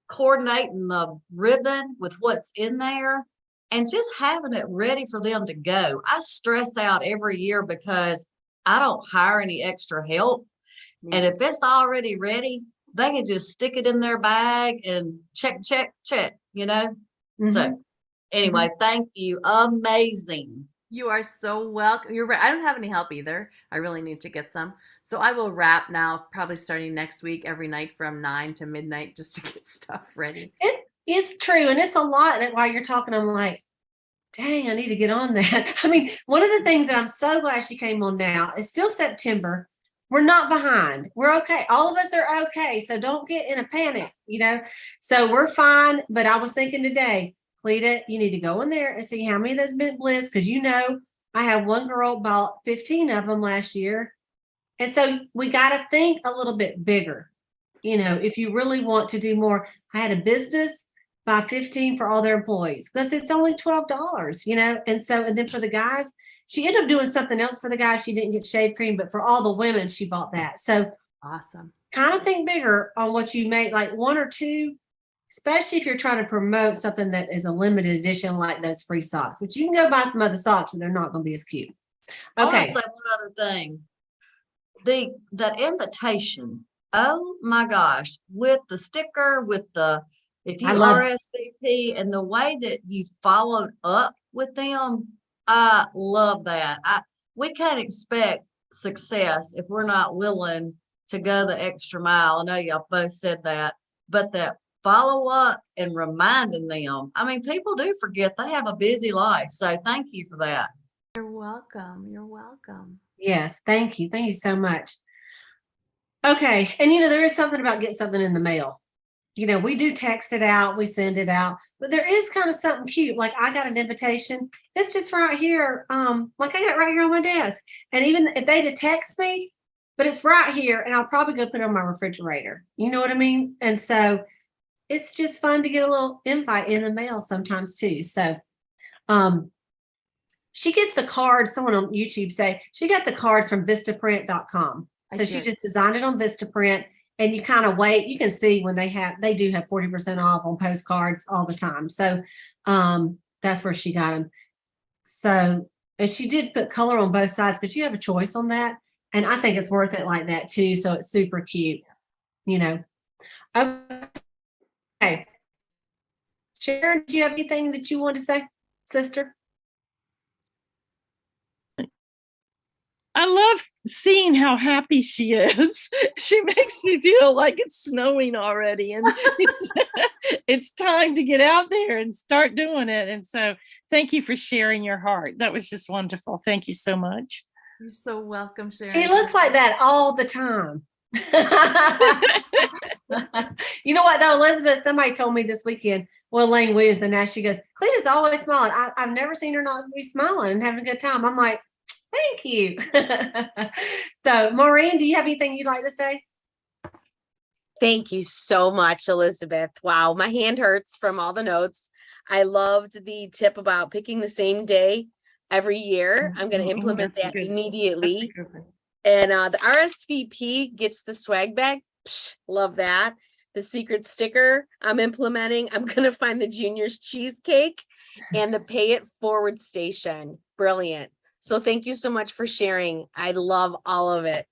coordinating the ribbon with what's in there and just having it ready for them to go. I stress out every year because I don't hire any extra help. And if it's already ready, they can just stick it in their bag and check. Mm-hmm. So anyway, thank you. Amazing. You are so welcome. You're right. I don't have any help either. I really need to get some. So I will wrap now, probably starting next week, every night from 9 to midnight, just to get stuff ready. It is true. And it's a lot. And while you're talking, I'm like, dang, I need to get on that. I mean, one of the things that I'm so glad she came on now, it's still September. We're not behind. We're okay. All of us are okay. So don't get in a panic, So we're fine. But I was thinking today, Cleta, you need to go in there and see how many of those Mint Bliss, because I had one girl bought 15 of them last year. And so we got to think a little bit bigger. If you really want to do more. I had a business buy 15 for all their employees because it's only $12, and then for the guys, she ended up doing something else for the guys. She didn't get shave cream, but for all the women, she bought that. So awesome. Kind of think bigger on what you make, like 1 or 2, especially if you're trying to promote something that is a limited edition, like those free socks, which you can go buy some other socks, but they're not going to be as cute. Okay. I want to say one other thing. That invitation, oh my gosh, with the sticker, if you RSVP and the way that you followed up with them, I love that. We can't expect success if we're not willing to go the extra mile. I know y'all both said that, but that follow up and reminding them. I mean, people do forget, they have a busy life. So thank you for that. You're welcome. You're welcome. Yes. Thank you. Thank you so much. Okay. And there is something about getting something in the mail. We do text it out, we send it out, but there is kind of something cute. Like I got an invitation. It's just right here. Like I got it right here on my desk. And even if they'd text me, but it's right here, and I'll probably go put it on my refrigerator. You know what I mean? And so it's just fun to get a little invite in the mail sometimes too. So she gets the cards. Someone on YouTube say she got the cards from vistaprint.com. So she just designed it on Vistaprint. And you kind of wait, you can see when they do have 40% off on postcards all the time. So that's where she got them. So, and she did put color on both sides, but you have a choice on that. And I think it's worth it like that too. So it's super cute. Okay. Sharon, do you have anything that you want to say, sister? I love seeing how happy she is. She makes me feel like it's snowing already, and it's time to get out there and start doing it. And so thank you for sharing your heart. That was just wonderful. Thank you so much. You're so welcome, Sharon. She looks like that all the time. You know what though, Elizabeth, somebody told me this weekend, well, Elaine Williams, and now she goes, Cleta's always smiling. I've never seen her not be smiling and having a good time. I'm like, thank you. So Maureen, do you have anything you'd like to say? Thank you so much, Elizabeth. Wow, my hand hurts from all the notes. I loved the tip about picking the same day every year. I'm going to implement That's that good. immediately. That's a good one. And the RSVP gets the swag bag. Psh, love that. The secret sticker I'm implementing. I'm going to find the juniors cheesecake and the pay it forward station. Brilliant. So thank you so much for sharing. I love all of it.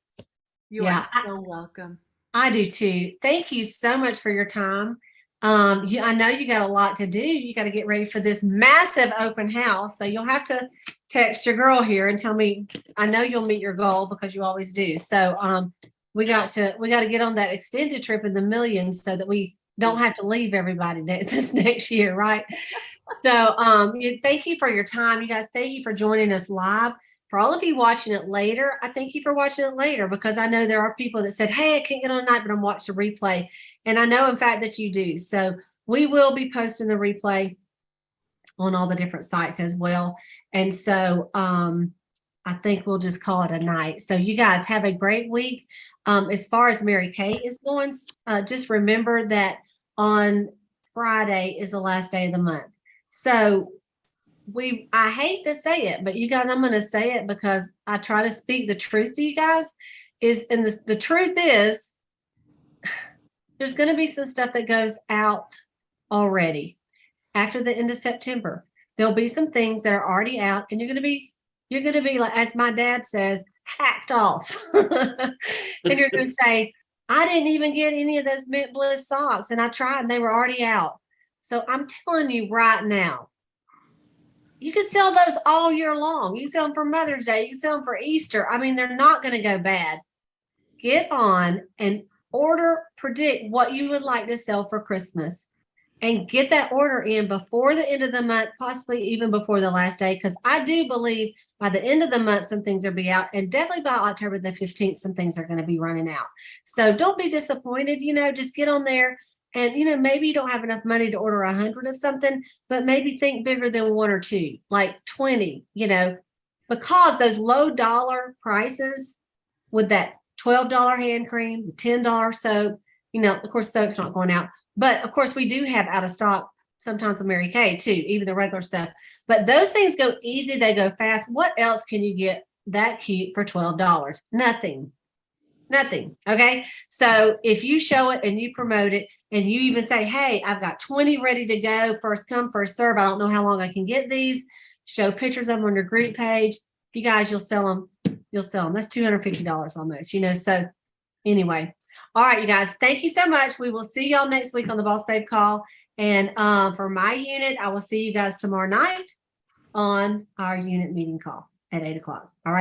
You Yeah, are so welcome. I do too. Thank you so much for your time. I know you got a lot to do. You got to get ready for this massive open house. So you'll have to text your girl here and tell me. I know you'll meet your goal because you always do. So we got to get on that extended trip in the millions so that we don't have to leave everybody this next year, right? So thank you for your time, you guys. Thank you for joining us live. For all of you watching it later, I thank you for watching it later, because I know there are people that said, hey, I can't get on tonight, but I'm watching the replay. And I know, in fact, that you do. So we will be posting the replay on all the different sites as well. And so I think we'll just call it a night. So you guys have a great week. As far as Mary Kay is going, just remember that on Friday is the last day of the month. So I hate to say it, but you guys, I'm going to say it because I try to speak the truth to you guys. The truth is, there's going to be some stuff that goes out already after the end of September. There'll be some things that are already out, and you're going to be like, as my dad says, hacked off. And you're going to say, I didn't even get any of those Mint Bliss socks, and I tried, and they were already out. So I'm telling you right now, you can sell those all year long. You sell them for Mother's Day. You sell them for Easter. I mean, they're not going to go bad. Get on and predict what you would like to sell for Christmas, and get that order in before the end of the month, possibly even before the last day, because I do believe by the end of the month, some things will be out, and definitely by October the 15th, some things are going to be running out. So don't be disappointed, just get on there. And, maybe you don't have enough money to order 100 of something, but maybe think bigger than 1 or 2, like 20, because those low dollar prices with that $12 hand cream, the $10 soap, of course, soap's not going out, but of course we do have out of stock sometimes of Mary Kay too, even the regular stuff, but those things go easy. They go fast. What else can you get that cute for $12? Nothing. Okay. So if you show it and you promote it and you even say, hey, I've got 20 ready to go, first come, first serve. I don't know how long I can get these. Show pictures of them on your group page. You guys, you'll sell them. That's $250 almost, so anyway. All right, you guys, thank you so much. We will see y'all next week on the Boss Babe Call. And for my unit, I will see you guys tomorrow night on our unit meeting call at 8 o'clock. All right.